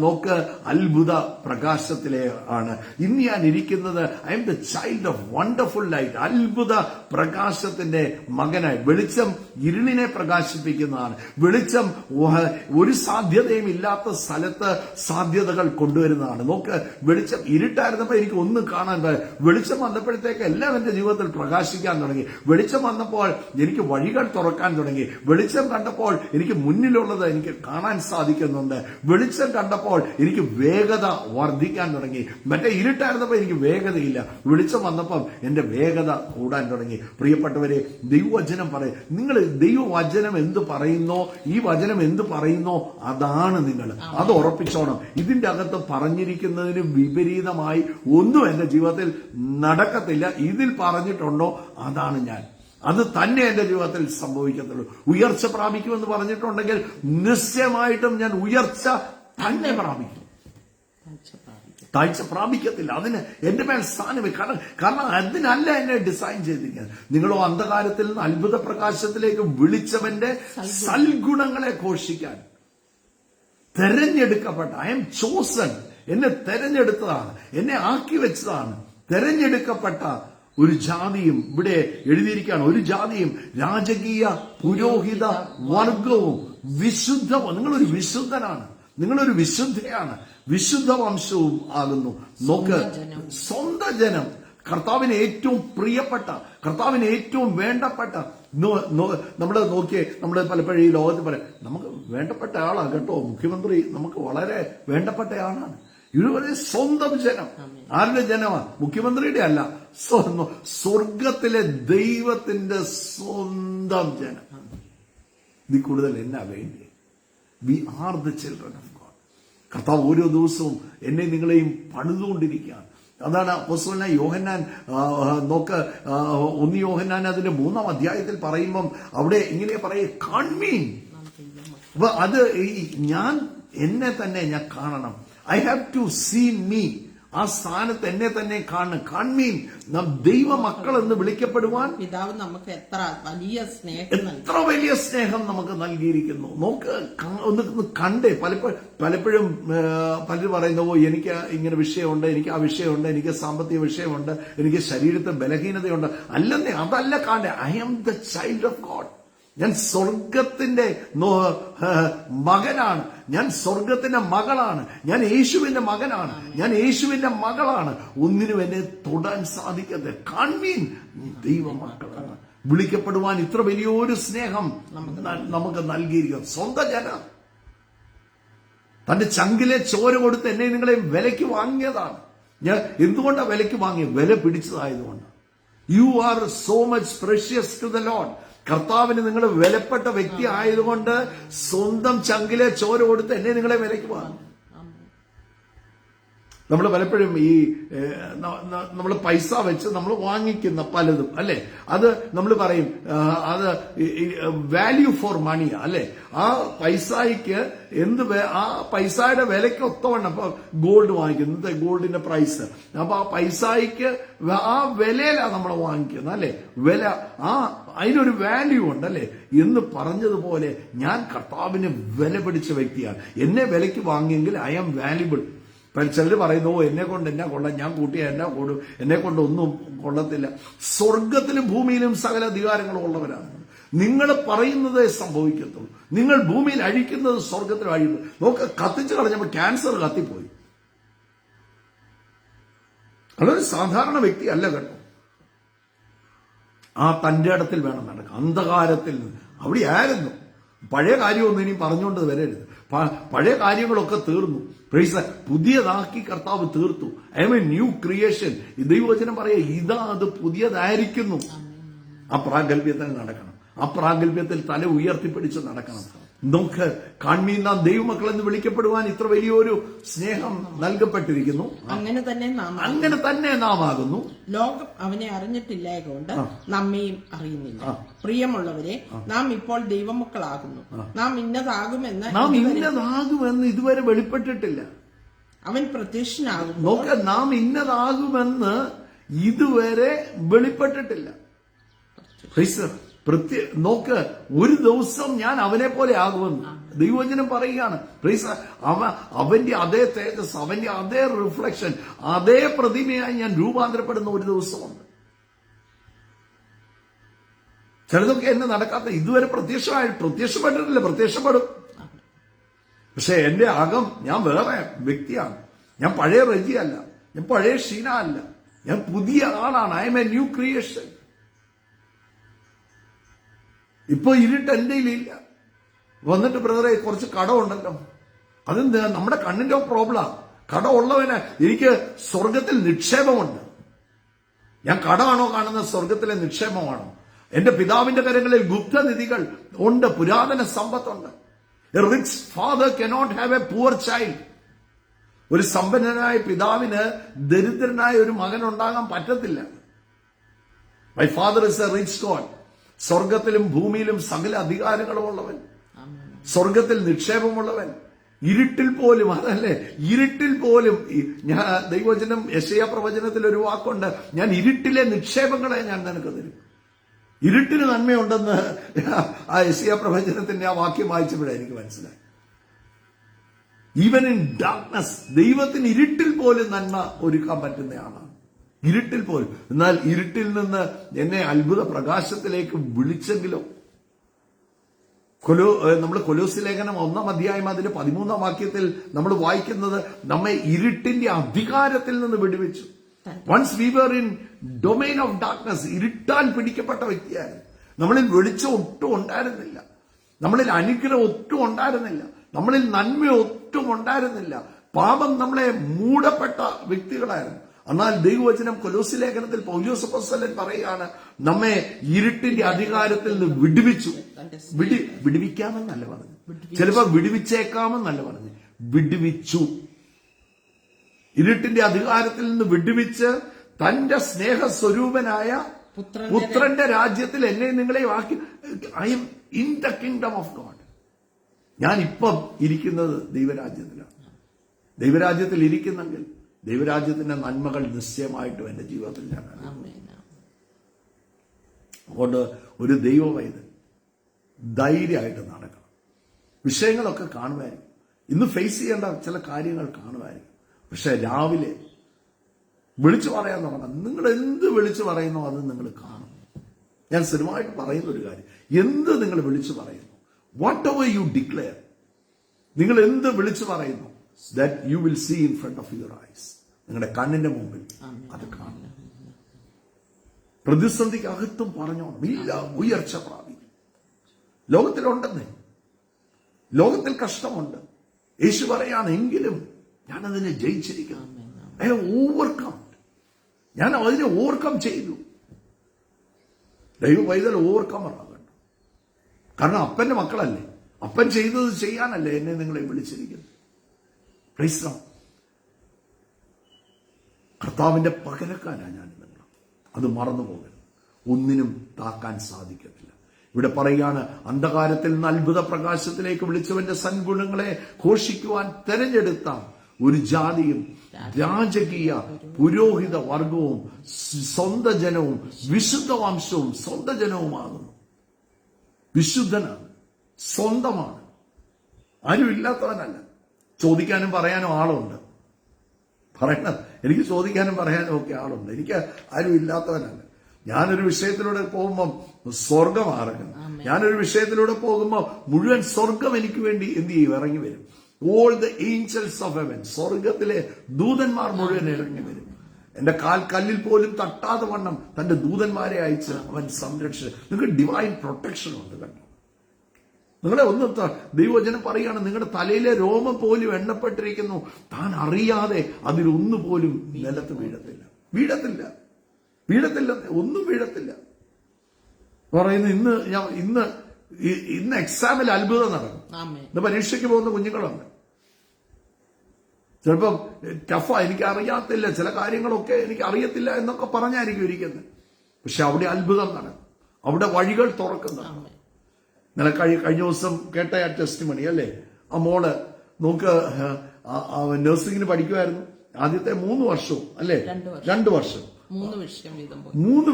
നോക്ക് അത്ഭുത പ്രകാശത്തിലെ ആണ്. ഇന്ന് ഞാൻ ഇരിക്കുന്നത് I M the child of wonderful light, അത്ഭുത പ്രകാശത്തിന്റെ മകനായി. വെളിച്ചം ഇരുളിനെ പ്രകാശിപ്പിക്കുന്ന, വെളിച്ചം ഒരു സാധ്യതയും ഇല്ലാത്ത സ്ഥലത്ത് സാധ്യതകൾ കൊണ്ടുവരുന്നതാണ്. നോക്ക്, വെളിച്ചം ഇരുട്ടായിരുന്നപ്പോ എനിക്ക് ഒന്നും കാണാൻ, വെളിച്ചം വന്നപ്പോഴത്തേക്ക് എല്ലാം എന്റെ ജീവിതത്തിൽ പ്രകാശിക്കാൻ തുടങ്ങി. വെളിച്ചം വന്നപ്പോൾ എനിക്ക് വഴികൾ തുറക്കാൻ തുടങ്ങി. വെളിച്ചം കണ്ടപ്പോൾ എനിക്ക് മുന്നിലുള്ളത് എനിക്ക് കാണാൻ സാധിക്കുന്നുണ്ട്. വെളിച്ചം കണ്ടപ്പോൾ എനിക്ക് വേഗത വർദ്ധിക്കാൻ തുടങ്ങി. മറ്റേ ഇരുട്ടായിരുന്നപ്പോ എനിക്ക് വേഗതയില്ല, വെളിച്ചം വന്നപ്പം എന്റെ വേഗത കൂടാൻ തുടങ്ങി. പ്രിയപ്പെട്ടവരെ, ദൈവവചനം പറയും, നിങ്ങൾ ദൈവവചനം എന്ത് പറയുന്നോ, ഈ വചനം എന്ത് പറയുന്നോ അതാണ് നിങ്ങൾ, അത് ഉറപ്പിച്ചോണം. ഇതിന്റെ അകത്ത് പറഞ്ഞിരിക്കുന്നതിന് വിപരീതമായി ഒന്നും എന്റെ ജീവിതത്തിൽ നടക്കത്തില്ല. ഇതിൽ പറഞ്ഞിട്ടുണ്ടോ അതാണ് ഞാൻ, അത് തന്നെ എന്റെ ജീവിതത്തിൽ സംഭവിക്കത്തുള്ളൂ. ഉയർച്ച പ്രാപിക്കുമെന്ന് പറഞ്ഞിട്ടുണ്ടെങ്കിൽ നിശ്ചയമായിട്ടും ഞാൻ ഉയർച്ച തന്നെ പ്രാപിക്കും, താഴ്ച പ്രാപിക്കത്തില്ല. അതിന് എന്റെ മേൽ സ്ഥാനം, കാരണം അതിനല്ല എന്നെ ഡിസൈൻ ചെയ്തിരിക്കുന്നത്. നിങ്ങളോ അന്ധകാരത്തിൽ നിന്ന് അത്ഭുത പ്രകാശത്തിലേക്ക് വിളിച്ചവന്റെ സൽഗുണങ്ങളെ ഘോഷിക്കാൻ തെരഞ്ഞെടുക്കപ്പെട്ട, ഐ എം ചോസൺ, എന്നെ തെരഞ്ഞെടുത്തതാണ്, എന്നെ ആക്കി വെച്ചതാണ്, തെരഞ്ഞെടുക്കപ്പെട്ട ഒരു ജാതിയും, ഇവിടെ എഴുതിയിരിക്കുകയാണ്, ഒരു ജാതിയും രാജകീയ പുരോഹിത വർഗവും വിശുദ്ധവും. നിങ്ങളൊരു വിശുദ്ധനാണ്, നിങ്ങളൊരു വിശുദ്ധയാണ്, വിശുദ്ധ വംശവും ആകുന്നു. നോക്ക്, സ്വന്തം ജനം, കർത്താവിന് ഏറ്റവും പ്രിയപ്പെട്ട, കർത്താവിന് ഏറ്റവും വേണ്ടപ്പെട്ട. നമ്മൾ നോക്കിയേ, നമ്മൾ പലപ്പോഴും ഈ ലോകത്തിൽ പറയാം, നമുക്ക് വേണ്ടപ്പെട്ട ആളാണ് കേട്ടോ മുഖ്യമന്ത്രി, നമുക്ക് വളരെ വേണ്ടപ്പെട്ട ആളാണ്. ഇവര് സ്വന്തം ജനം. ആരുടെ ജനമാണ്? മുഖ്യമന്ത്രിയുടെ അല്ല, സ്വർഗത്തിലെ ദൈവത്തിന്റെ സ്വന്തം ജനം. ഇതിൽ കൂടുതൽ എന്നാ വേണ്ടി? We are the children of God. കർത്താവ് ഓരോ ദിവസവും എന്നെ നിങ്ങളെയും പണിതുകൊണ്ടിരിക്കുകയാണ്. അതാണ് അപ്പോസ്തലനായ യോഹന്നാൻ, നോക്ക്, 1 യോഹന്നാൻ അതിന്റെ 3-ാം അധ്യായത്തിൽ പറയുമ്പം അവിടെ ഇങ്ങനെ പറയേ, കാൺമീൻ. അപ്പൊ അത് ഞാൻ എന്നെ തന്നെ ഞാൻ കാണണം. I have to see me. ആ സ്ഥാനത്ത് എന്നെ തന്നെ കാൺമീൻ. നാം ദൈവ മക്കൾ എന്ന് വിളിക്കപ്പെടുവാൻ പിതാവ് നമുക്ക് എത്ര വലിയ സ്നേഹം നമുക്ക് നൽകിയിരിക്കുന്നു. നോക്ക്, ഒന്ന് കണ്ടേ. പലപ്പോഴും പലരും പറയുന്നു, എനിക്ക് ഇങ്ങനെ വിഷയമുണ്ട്, എനിക്ക് ആ വിഷയമുണ്ട്, എനിക്ക് സാമ്പത്തിക വിഷയമുണ്ട്, എനിക്ക് ശരീരത്തിൽ ബലഹീനതയുണ്ട്. അല്ലെന്നേ, അതല്ല കാണണ്ടേ. I am the child of God. ഞാൻ സ്വർഗത്തിന്റെ മകനാണ്, ഞാൻ സ്വർഗത്തിന്റെ മകളാണ്, ഞാൻ യേശുവിന്റെ മകനാണ്, ഞാൻ യേശുവിന്റെ മകളാണ്. ഒന്നിനും എന്നെ തൊടാൻ സാധിക്കരുത്. കാൺമീൻ, ദൈവ മക്കളാണ്. വിളിക്കപ്പെടുവാൻ ഇത്ര വലിയൊരു സ്നേഹം നമുക്ക് നൽകിയിരിക്കുന്നു. സ്വന്തം ജനം, തന്റെ ചങ്കിലെ ചോര കൊടുത്ത് എന്നെ നിങ്ങളെ വിലയ്ക്ക് വാങ്ങിയതാണ്. ഞാൻ എന്തുകൊണ്ടാണ് വിലയ്ക്ക് വാങ്ങിയത്? വില പിടിച്ചതായതുകൊണ്ട്. You are so much precious to the Lord. കർത്താവിന് നിങ്ങൾ വിലപ്പെട്ട വ്യക്തി ആയതുകൊണ്ട് സ്വന്തം ചങ്കിലെ ചോര കൊടുത്ത് എന്നെ നിങ്ങളെ വിലയ്ക്ക് വാങ്ങി. നമ്മൾ പലപ്പോഴും ഈ നമ്മൾ പൈസ വെച്ച് നമ്മൾ വാങ്ങിക്കുന്ന പലതും അല്ലെ, അത് നമ്മൾ പറയും അത് വാല്യൂ ഫോർ മണി അല്ലെ. ആ പൈസയ്ക്ക് ആ പൈസയുടെ വിലയ്ക്ക് ഒത്തവണ്ണം ഇപ്പൊ ഗോൾഡ് വാങ്ങിക്കുന്നത്, ഗോൾഡിന്റെ പ്രൈസ്, അപ്പൊ ആ പൈസയ്ക്ക് ആ വിലയിലാണ് നമ്മൾ വാങ്ങിക്കുന്നത് അല്ലെ. വില അതിനൊരു വാല്യൂ ഉണ്ട് അല്ലെ. എന്ന് പറഞ്ഞതുപോലെ ഞാൻ കർത്താവിന് വില പിടിച്ച വ്യക്തിയാണ്. എന്നെ വിലയ്ക്ക് വാങ്ങിയെങ്കിൽ ഐ ആം വാല്യുബിൾ. ചിലർ പറയുന്നു എന്നെ കൊണ്ട് എന്നാ കൊള്ളാം, ഞാൻ കൂട്ടിയ എന്നാ കൂടും, എന്നെ കൊണ്ട് ഒന്നും കൊള്ളത്തില്ല. സ്വർഗത്തിലും ഭൂമിയിലും സകല അധികാരങ്ങളും ഉള്ളവരാണ്. നിങ്ങൾ പറയുന്നതേ സംഭവിക്കത്തുള്ളൂ. നിങ്ങൾ ഭൂമിയിൽ അഴിക്കുന്നത് സ്വർഗത്തിൽ അഴിക്കും. നോക്ക്, കത്തിച്ചു കളഞ്ഞപ്പോൾ ക്യാൻസർ കത്തിപ്പോയി. അതൊരു സാധാരണ വ്യക്തി അല്ല കേട്ടോ. ആ തന്റെ ഇടത്തിൽ വേണം നടക്കുക. അന്ധകാരത്തിൽ നിന്ന് അവിടെ ആയിരുന്നു. പഴയ കാര്യമൊന്നും ഇനി പറഞ്ഞുകൊണ്ട് വരരുത്. പഴയ കാര്യങ്ങളൊക്കെ തീർന്നു. പുതിയതാക്കി കർത്താവ് തീർത്തു. I M A new creation. ദൈവവചനം പറയാ, ഇതാ അത് പുതിയതായിരിക്കുന്നു. ആ പ്രാഗൽഭ്യത്തിൽ നടക്കണം. ആ പ്രാഗൽഭ്യത്തിൽ തല ഉയർത്തിപ്പിടിച്ച് നടക്കണം. നമുക്ക് കാൺമീൻ നാം ദൈവമക്കൾ എന്ന് വിളിക്കപ്പെടുവാൻ ഇത്ര വലിയൊരു സ്നേഹം നൽകപ്പെട്ടിരിക്കുന്നു. അങ്ങനെ തന്നെ നാം ആകുന്നു. ലോകം അവനെ അറിഞ്ഞിട്ടില്ലായകൊണ്ട് നമ്മയും അറിയുന്നില്ല. പ്രിയമുള്ളവരെ, നാം ഇപ്പോൾ ദൈവമക്കളാകുന്നു. നാം ഇന്നതാകുമെന്ന് ഇതുവരെ വെളിപ്പെട്ടിട്ടില്ല. അവൻ പ്രത്യക്ഷനാകും. നോക്ക, നാം ഇന്നതാകുമെന്ന് ഇതുവരെ വെളിപ്പെട്ടിട്ടില്ല. നോക്ക്, ഒരു ദിവസം ഞാൻ അവനെ പോലെ ആകുമെന്ന് ദൈവവചനം പറയുകയാണ്. അവന്റെ അതേ തേജസ്, അവന്റെ അതേ റിഫ്ലക്ഷൻ, അതേ പ്രതിമയായി ഞാൻ രൂപാന്തരപ്പെടുന്ന ഒരു ദിവസമുണ്ട്. ചിലതൊക്കെ എന്നെ നടക്കാത്ത, ഇതുവരെ പ്രത്യക്ഷപ്പെട്ടിട്ടില്ല, പ്രത്യക്ഷപ്പെടും. പക്ഷെ എന്റെ അകം, ഞാൻ വേറെ വ്യക്തിയാണ്. ഞാൻ പഴയ റജിയല്ല, ഞാൻ പഴയ ഷീന അല്ല, ഞാൻ പുതിയ ആളാണ്. I M A new creation. ഇപ്പൊ ഇരുട്ട് എന്റെ ഇല്ല. വന്നിട്ട് ബ്രദറെ കുറച്ച് കടമുണ്ടല്ലോ, അതെന്താ? നമ്മുടെ കണ്ണിന്റെ പ്രോബ്ലം. കടമുള്ളവന് എനിക്ക് സ്വർഗത്തിൽ നിക്ഷേപമുണ്ട്. ഞാൻ കടമാണോ കാണുന്നത്, സ്വർഗത്തിലെ നിക്ഷേപമാണോ? എന്റെ പിതാവിന്റെ കരങ്ങളിൽ ഗുപ്തനിധികൾ ഉണ്ട്, പുരാതന സമ്പത്തുണ്ട്. A rich father cannot have a poor child. ഒരു സമ്പന്നനായ പിതാവിന് ദരിദ്രനായ ഒരു മകൻ ഉണ്ടാകാൻ പറ്റത്തില്ല. My father is a rich God. സ്വർഗത്തിലും ഭൂമിയിലും സകല അധികാരങ്ങളും ഉള്ളവൻ, സ്വർഗത്തിൽ നിക്ഷേപമുള്ളവൻ, ഇരുട്ടിൽ പോലും, അതല്ലേ, ഇരുട്ടിൽ പോലും. ഞാൻ ദൈവവചനം യെശയ്യാ പ്രവചനത്തിൽ ഒരു വാക്കുണ്ട്, ഞാൻ ഇരുട്ടിലെ നിക്ഷേപങ്ങളെ ഞാൻ നിനക്ക് തരും. ഇരുട്ടിന് നന്മയുണ്ടെന്ന് ആ യെശയ്യാ പ്രവചനത്തിന്റെ ആ വാക്യം വായിച്ചപ്പോഴേ എനിക്ക് മനസ്സിലായി. ഈവൻ ഇൻ ഡാർക്ക്നെസ്, ദൈവത്തിന് ഇരുട്ടിൽ പോലും നന്മ ഒരുക്കാൻ പറ്റുന്നയാളാണ്. ഇരുട്ടിൽ പോലും. എന്നാൽ ഇരുട്ടിൽ നിന്ന് എന്നെ അത്ഭുത പ്രകാശത്തിലേക്ക് വിളിച്ചെങ്കിലോ. നമ്മൾ കൊലോസി ലേഖനം 1-ാം അധ്യായം അതിന്റെ 13-ാം വാക്യത്തിൽ നമ്മൾ വായിക്കുന്നത്, നമ്മെ ഇരുട്ടിന്റെ അധികാരത്തിൽ നിന്ന് വിടുവിച്ചു. Once we were in domain of darkness, ഇരുട്ടാൽ പിടിക്കപ്പെട്ട വ്യക്തിയായിരുന്നു. നമ്മളിൽ വെളിച്ചം ഒട്ടും ഉണ്ടായിരുന്നില്ല, നമ്മളിൽ അനുഗ്രഹം ഒട്ടും ഉണ്ടായിരുന്നില്ല, നമ്മളിൽ നന്മ ഒട്ടും ഉണ്ടായിരുന്നില്ല. പാപം നമ്മളെ മൂടപ്പെട്ട വ്യക്തികളായിരുന്നു. എന്നാൽ ദൈവവചനം കൊലോസി ലേഖനത്തിൽ പൗലോസ് അപ്പോസ്തലൻ പറയുകയാണ്, നമ്മെ ഇരുട്ടിന്റെ അധികാരത്തിൽ നിന്ന് വിടുവിച്ചു. വിടുവിക്കാമെന്നല്ല പറഞ്ഞു, ചിലപ്പോൾ വിടുവിച്ചേക്കാമെന്നല്ല പറഞ്ഞു, വിടുവിച്ചു. ഇരുട്ടിന്റെ അധികാരത്തിൽ നിന്ന് വിടുവിച്ച് തന്റെ സ്നേഹസ്വരൂപനായ പുത്രന്റെ രാജ്യത്തിൽ എന്നെ നിങ്ങളെ ആക്കി. I M in the kingdom of God. ഞാൻ ഇപ്പം ഇരിക്കുന്നത് ദൈവരാജ്യത്തിലാണ്. ദൈവരാജ്യത്തിൽ ഇരിക്കുന്നെങ്കിൽ ദൈവരാജ്യത്തിന്റെ നന്മകൾ നിശ്ചയമായിട്ടും എന്റെ ജീവിതത്തിൽ ഞാൻ കാണും. അതുകൊണ്ട് ഒരു ദൈവവൈദ്യൻ ധൈര്യമായിട്ട് നടക്കണം. വിഷയങ്ങളൊക്കെ കാണുമായിരിക്കും, ഇന്ന് ഫേസ് ചെയ്യേണ്ട ചില കാര്യങ്ങൾ കാണുമായിരിക്കും. പക്ഷെ രാവിലെ വിളിച്ചു പറയാൻ തുടങ്ങണം. നിങ്ങൾ എന്ത് വിളിച്ചു പറയുന്നോ അത് നിങ്ങൾ കാണും. ഞാൻ സ്ഥിരമായിട്ട് പറയുന്ന ഒരു കാര്യം, എന്ത് നിങ്ങൾ വിളിച്ചു പറയുന്നു, വാട്ട് എവർ യു ഡിക്ലെയർ, നിങ്ങൾ എന്ത് വിളിച്ചു പറയുന്നു, that you will see in front of your eyes. നിങ്ങളുടെ കണ്ണിന്റെ മുമ്പിൽ അത് കാണും. പ്രതിസന്ധിക്ക് അകത്തും പറഞ്ഞോണം, ഇല്ല ഉയർച്ച പ്രാപിക്കും. ലോകത്തിലുണ്ടെന്നേ, ലോകത്തിൽ കഷ്ടമുണ്ട്. യേശു പറയാണ്, എങ്കിലും ഞാൻ അതിനെ ജയിച്ചിരിക്കുന്നു. I have overcome. ഞാൻ അതിനെ ഓവർകം ചെയ്തു. ദൈവ പൈതൽ ഓവർകമർ ആകണം. കാരണം അപ്പന്റെ മക്കളല്ലേ, അപ്പൻ ചെയ്തത് ചെയ്യാനല്ലേ എന്നെ നിങ്ങളെ വിളിച്ചിരിക്കുന്നത്. കർത്താവിന്റെ പകരക്കാരാണ് ഞാൻ നിങ്ങൾ. അത് മറന്നു പോകരുത്. ഒന്നിനും താക്കാൻ സാധിക്കത്തില്ല. ഇവിടെ പറയുകയാണ്, അന്ധകാരത്തിൽ നിന്ന് അത്ഭുത പ്രകാശത്തിലേക്ക് വിളിച്ചവന്റെ സൻഗുണങ്ങളെ ഘോഷിക്കുവാൻ തെരഞ്ഞെടുത്ത ഒരു ജാതിയും രാജകീയ പുരോഹിത വർഗവും സ്വന്തം ജനവും വിശുദ്ധ വംശവും സ്വന്തം ജനവുമാകുന്നു. വിശുദ്ധനാണ്, സ്വന്തമാണ്, ആരും ഇല്ലാത്തവനല്ല. ചോദിക്കാനും പറയാനും ആളുണ്ട്. പറയണം, എനിക്ക് ചോദിക്കാനും പറയാനും ഒക്കെ ആളുണ്ട്. എനിക്ക് ആരും ഇല്ലാത്തവനല്ല. ഞാനൊരു വിഷയത്തിലൂടെ പോകുമ്പോൾ സ്വർഗം ഇറങ്ങും. ഞാനൊരു വിഷയത്തിലൂടെ പോകുമ്പോൾ മുഴുവൻ സ്വർഗം എനിക്ക് വേണ്ടി എന്ത് ചെയ്യും? ഇറങ്ങി വരും. All the Angeles of heaven, സ്വർഗത്തിലെ ദൂതന്മാർ മുഴുവൻ ഇറങ്ങി വരും. എന്റെ കല്ലിൽ പോലും തട്ടാതെ വണ്ണം തന്റെ ദൂതന്മാരെ അയച്ച് അവൻ സംരക്ഷിച്ചു. നിങ്ങൾക്ക് ഡിവൈൻ പ്രൊട്ടക്ഷൻ ഉണ്ട് കേട്ടോ. നിങ്ങളെ ഒന്ന് ദൈവവചനം പറയുകയാണ്, നിങ്ങളുടെ തലയിലെ രോമം പോലും എണ്ണപ്പെട്ടിരിക്കുന്നു, താൻ അറിയാതെ അതിലൊന്നുപോലും നിലത്ത് വീഴത്തില്ല. വീഴത്തില്ല, വീഴത്തില്ല, ഒന്നും വീഴത്തില്ല. പറയുന്നു, ഇന്ന് എക്സാമിൽ അത്ഭുതം നടക്കും. ഇന്ന് പരീക്ഷയ്ക്ക് പോകുന്ന കുഞ്ഞുങ്ങളുണ്ട്. ചിലപ്പം ടഫാ, എനിക്ക് അറിയാത്തില്ല, ചില കാര്യങ്ങളൊക്കെ എനിക്ക് അറിയത്തില്ല എന്നൊക്കെ പറഞ്ഞായിരിക്കും ഇരിക്കുന്നത്. പക്ഷെ അവിടെ അത്ഭുതം നടക്കും, അവിടെ വഴികൾ തുറക്കുന്നതാണ്. ഇന്നലെ കഴിഞ്ഞ ദിവസം കേട്ട ആ ടെസ്റ്റിമണി അല്ലേ, ആ മോള് നോക്ക്, നഴ്സിംഗിന് പഠിക്കുമായിരുന്നു. ആദ്യത്തെ 3 വർഷവും അല്ലേ, 2 വർഷം 3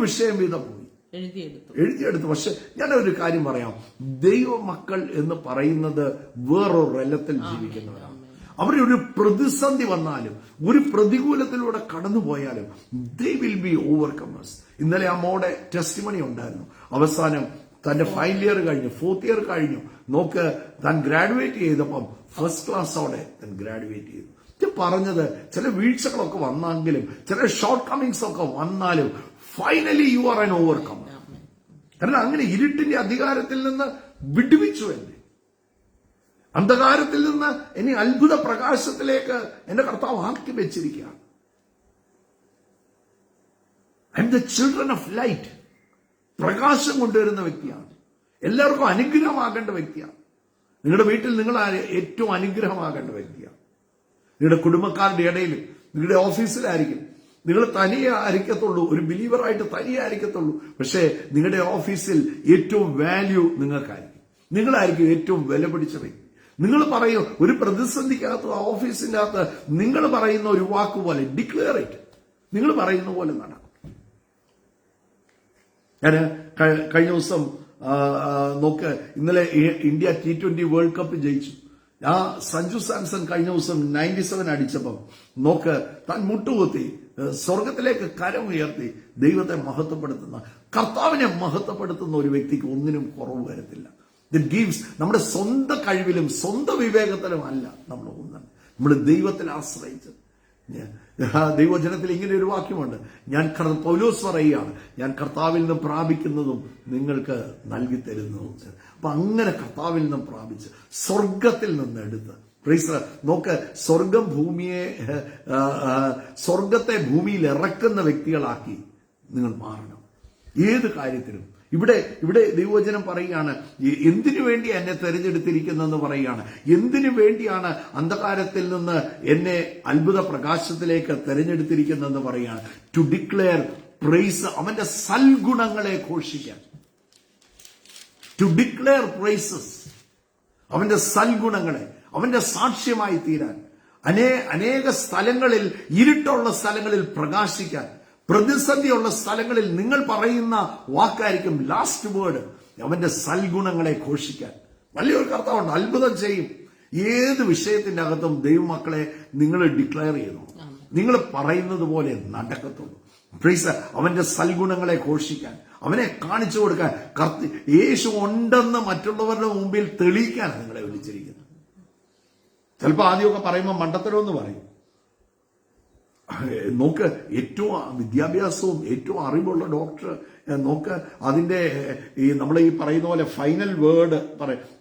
വിഷയം വീതം പോയി എഴുതിയെടുത്തു. പക്ഷെ ഞാനൊരു കാര്യം പറയാം, ദൈവമക്കൾ എന്ന് പറയുന്നത് വേറൊരു റെലത്തിൽ ജീവിക്കുന്നവരാണ്. അവരുടെ ഒരു പ്രതിസന്ധി വന്നാലും ഒരു പ്രതികൂലത്തിലൂടെ കടന്നുപോയാലും they will be overcomers. ഇന്നലെ ആ മോടെ ടെസ്റ്റിമണി ഉണ്ടായിരുന്നു. അവസാനം തന്റെ ഫൈനൽ ഇയർ കഴിഞ്ഞു, 4th ഇയർ കഴിഞ്ഞു. നോക്ക്, താൻ ഗ്രാജുവേറ്റ് ചെയ്തപ്പം ഫസ്റ്റ് ക്ലാസ്സോടെ താൻ ഗ്രാജുവേറ്റ് ചെയ്തു. പറഞ്ഞത്, ചില വീഴ്ചകളൊക്കെ വന്നെങ്കിലും, ചില ഷോർട്ട് കമ്മിങ്സ് ഒക്കെ വന്നാലും finally you are an overcome. കാരണം അങ്ങനെ ഇരുട്ടിന്റെ അധികാരത്തിൽ നിന്ന് വിടുവിച്ചു എന്നെ, അന്ധകാരത്തിൽ നിന്ന് ഇനി അത്ഭുത പ്രകാശത്തിലേക്ക് എന്റെ കർത്താവ് ആക്കി വെച്ചിരിക്കുകയാണ്. I M the children of light. പ്രകാശം കൊണ്ടുവരുന്ന വ്യക്തിയാണ്. എല്ലാവർക്കും അനുഗ്രഹമാകേണ്ട വ്യക്തിയാണ്. നിങ്ങളുടെ വീട്ടിൽ നിങ്ങൾ ഏറ്റവും അനുഗ്രഹമാകേണ്ട വ്യക്തിയാണ്. നിങ്ങളുടെ കുടുംബക്കാരുടെ ഇടയിൽ, നിങ്ങളുടെ ഓഫീസിലായിരിക്കും. നിങ്ങൾ തനിയെ ആയിരിക്കത്തുള്ളൂ, ഒരു ബിലീവറായിട്ട് തനിയെ ആയിരിക്കത്തുള്ളൂ. പക്ഷേ നിങ്ങളുടെ ഓഫീസിൽ ഏറ്റവും വാല്യൂ നിങ്ങൾക്കായിരിക്കും. നിങ്ങളായിരിക്കും ഏറ്റവും വില പിടിച്ച വ്യക്തി. നിങ്ങൾ പറയും, ഒരു പ്രതിസന്ധിക്കകത്ത് ആ ഓഫീസിന്റെ അകത്ത് നിങ്ങൾ പറയുന്ന ഒരു വാക്ക് പോലെ ഡിക്ലെയർ ഇറ്റ്, നിങ്ങൾ പറയുന്ന പോലെ നടക്കും. ഞാൻ കഴിഞ്ഞ ദിവസം നോക്ക്, ഇന്നലെ ഇന്ത്യ T20 വേൾഡ് കപ്പ് ജയിച്ചു. ആ സഞ്ജു സാംസൺ കഴിഞ്ഞ ദിവസം 97 അടിച്ചപ്പം നോക്ക്, താൻ മുട്ടുകുത്തി സ്വർഗത്തിലേക്ക് കരം ഉയർത്തി ദൈവത്തെ മഹത്വപ്പെടുത്തുന്ന, കർത്താവിനെ മഹത്വപ്പെടുത്തുന്ന ഒരു വ്യക്തിക്ക് ഒന്നിനും കുറവ് വരത്തില്ല. ദിറ്റ് ഗീവ്സ്. നമ്മുടെ സ്വന്തം കഴിവിലും സ്വന്തം വിവേകത്തിലും അല്ല നമ്മൾ ഒന്നും, നമ്മൾ ദൈവത്തിൽ ആശ്രയിച്ച്. ദൈവവചനത്തിൽ ഇങ്ങനെ ഒരു വാക്യമുണ്ട്, പൗലോസ് പറയുകയാണ്, ഞാൻ കർത്താവിൽ നിന്ന് പ്രാപിക്കുന്നതും നിങ്ങൾക്ക് നൽകി തരുന്നു. അപ്പൊ അങ്ങനെ കർത്താവിൽ നിന്നും പ്രാപിച്ച് സ്വർഗത്തിൽ നിന്ന് എടുത്ത് നോക്ക്, സ്വർഗത്തെ ഭൂമിയിൽ ഇറക്കുന്ന വ്യക്തികളാക്കി നിങ്ങൾ മാറണം ഏത് കാര്യത്തിലും. ഇവിടെ ദൈവവചനം പറയുകയാണ്, എന്തിനു വേണ്ടി എന്നെ തെരഞ്ഞെടുത്തിരിക്കുന്നെന്ന് പറയുകയാണ്. എന്തിനു വേണ്ടിയാണ് അന്ധകാരത്തിൽ നിന്ന് എന്നെ അത്ഭുത പ്രകാശത്തിലേക്ക് തെരഞ്ഞെടുത്തിരിക്കുന്നെന്ന് പറയുകയാണ്. ടു ഡിക്ലെയർ പ്രൈസ്, അവന്റെ സൽഗുണങ്ങളെ ഘോഷിക്കാൻ. ടു ഡിക്ലെയർ പ്രൈസസ്, അവന്റെ സൽഗുണങ്ങളെ, അവന്റെ സാക്ഷ്യമായി തീരാൻ. അനേക സ്ഥലങ്ങളിൽ, ഇരുട്ടുള്ള സ്ഥലങ്ങളിൽ പ്രകാശിക്കാൻ. പ്രതിസന്ധിയുള്ള സ്ഥലങ്ങളിൽ നിങ്ങൾ പറയുന്ന വാക്കായിരിക്കും ലാസ്റ്റ് വേർഡ്. അവന്റെ സൽഗുണങ്ങളെ ഘോഷിക്കാൻ വലിയൊരു കർത്താവുണ്ട്, അത്ഭുതം ചെയ്യും. ഏത് വിഷയത്തിന്റെ അകത്തും ദൈവമക്കളെ നിങ്ങൾ ഡിക്ലെയർ ചെയ്യുന്നു, നിങ്ങൾ പറയുന്നത് പോലെ നടക്കത്തുള്ളൂ. പ്രൈസ്, അവന്റെ സൽഗുണങ്ങളെ ഘോഷിക്കാൻ, അവനെ കാണിച്ചു കൊടുക്കാൻ. യേശു ഉണ്ടെന്ന് മറ്റുള്ളവരുടെ മുമ്പിൽ തെളിയിക്കാനാണ് നിങ്ങളെ വിളിച്ചിരിക്കുന്നത്. ചിലപ്പോൾ ആദ്യമൊക്കെ പറയുമ്പോൾ മണ്ടത്തരമെന്ന് പറയും. നോക്ക്, ഏറ്റവും വിദ്യാഭ്യാസവും ഏറ്റവും അറിവുള്ള ഡോക്ടർ നോക്ക്, അതിന്റെ നമ്മളെ ഈ പറയുന്ന പോലെ ഫൈനൽ വേർഡ്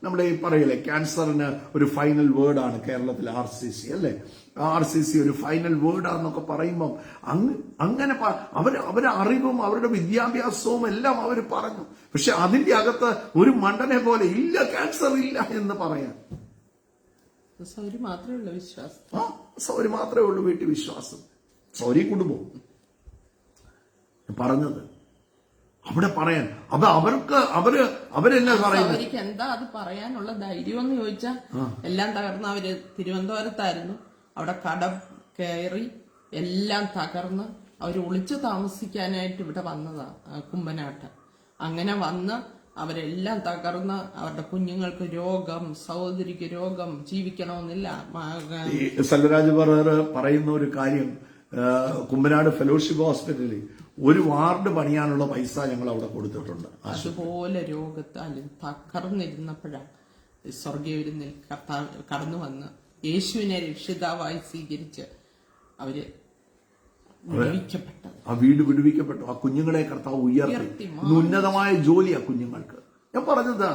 നമ്മളെ ഈ പറയില്ലേ, ക്യാൻസറിന് ഒരു ഫൈനൽ വേർഡാണ് കേരളത്തിൽ RCC അല്ലേ. RCC ഒരു ഫൈനൽ വേർഡാന്നൊക്കെ പറയുമ്പം അങ്ങനെ അവരുടെ അറിവും അവരുടെ വിദ്യാഭ്യാസവും എല്ലാം അവർ പറഞ്ഞു. പക്ഷെ അതിന്റെ അകത്ത് ഒരു മണ്ടനെ പോലെ ഇല്ല, ക്യാൻസർ ഇല്ല എന്ന് പറയാൻ സൗരി മാത്രമേ ഉള്ളൂ വിശ്വാസം. സൗരി മാത്രമേ ഉള്ളൂ വീട്ടിൽ വിശ്വാസം. സോറി കുടുംബം പറഞ്ഞത് അവിടെ പറയാൻ അത് അവരെന്നാ പറയുന്നത്? അവർക്ക് എന്താ അത് പറയാനുള്ള ധൈര്യം എന്ന് ചോദിച്ചാ എല്ലാം തകർന്ന് അവര് തിരുവനന്തപുരത്തായിരുന്നു. അവിടെ കട കയറി എല്ലാം തകർന്ന് അവര് ഒളിച്ചു താമസിക്കാനായിട്ട് ഇവിടെ വന്നതാ, കുമ്പനാട്ട്. അങ്ങനെ വന്ന് അവരെല്ലാം തകർന്ന് അവരുടെ കുഞ്ഞുങ്ങൾക്ക് രോഗം, സഹോദരിക്ക് രോഗം, ജീവിക്കണമെന്നില്ല. സെൽവരാജ് പറയുന്ന ഒരു കാര്യം, കുമ്പനാട് ഫെലോഷിപ്പ് ഹോസ്പിറ്റലിൽ ഒരു വാർഡ് പണിയാനുള്ള പൈസ ഞങ്ങൾ അവിടെ കൊടുത്തിട്ടുണ്ട്. അതുപോലെ രോഗത്താലും തകർന്നിരുന്നപ്പോഴാണ് സ്വർഗീയവിരുന്നിൽ കടന്നു വന്ന് യേശുവിനെ രക്ഷിതാവായി സ്വീകരിച്ച് അവര് വിടുവിക്കപ്പെട്ടത്. ആ വീട് വിടുവിക്കപ്പെട്ടു. ആ കുഞ്ഞുങ്ങളെ കർത്താവ് ഉയർത്തി. ഉന്നതമായ ജോലിയാ കുഞ്ഞുങ്ങൾക്ക്. ഞാൻ പറഞ്ഞത്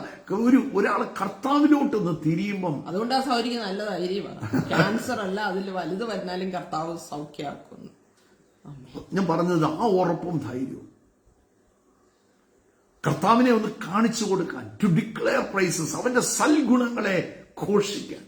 ഒരാൾ കർത്താവിലോട്ടൊന്ന് തിരിയുമ്പം, അതുകൊണ്ട് ആ സൗകര്യം നല്ല ധൈര്യമാണ്. ക്യാൻസർ അല്ല, അതിൽ വലുത് വരുന്നാലും കർത്താവ് സൗഖ്യമാക്കുന്നു. ഞാൻ പറഞ്ഞത് ആ ഉറപ്പും ധൈര്യവും കർത്താവിനെ ഒന്ന് കാണിച്ചു കൊടുക്കാൻ, ടു ഡിക്ലെയർ പ്രൈസസ്, അവന്റെ സൽഗുണങ്ങളെ ഘോഷിക്കാൻ.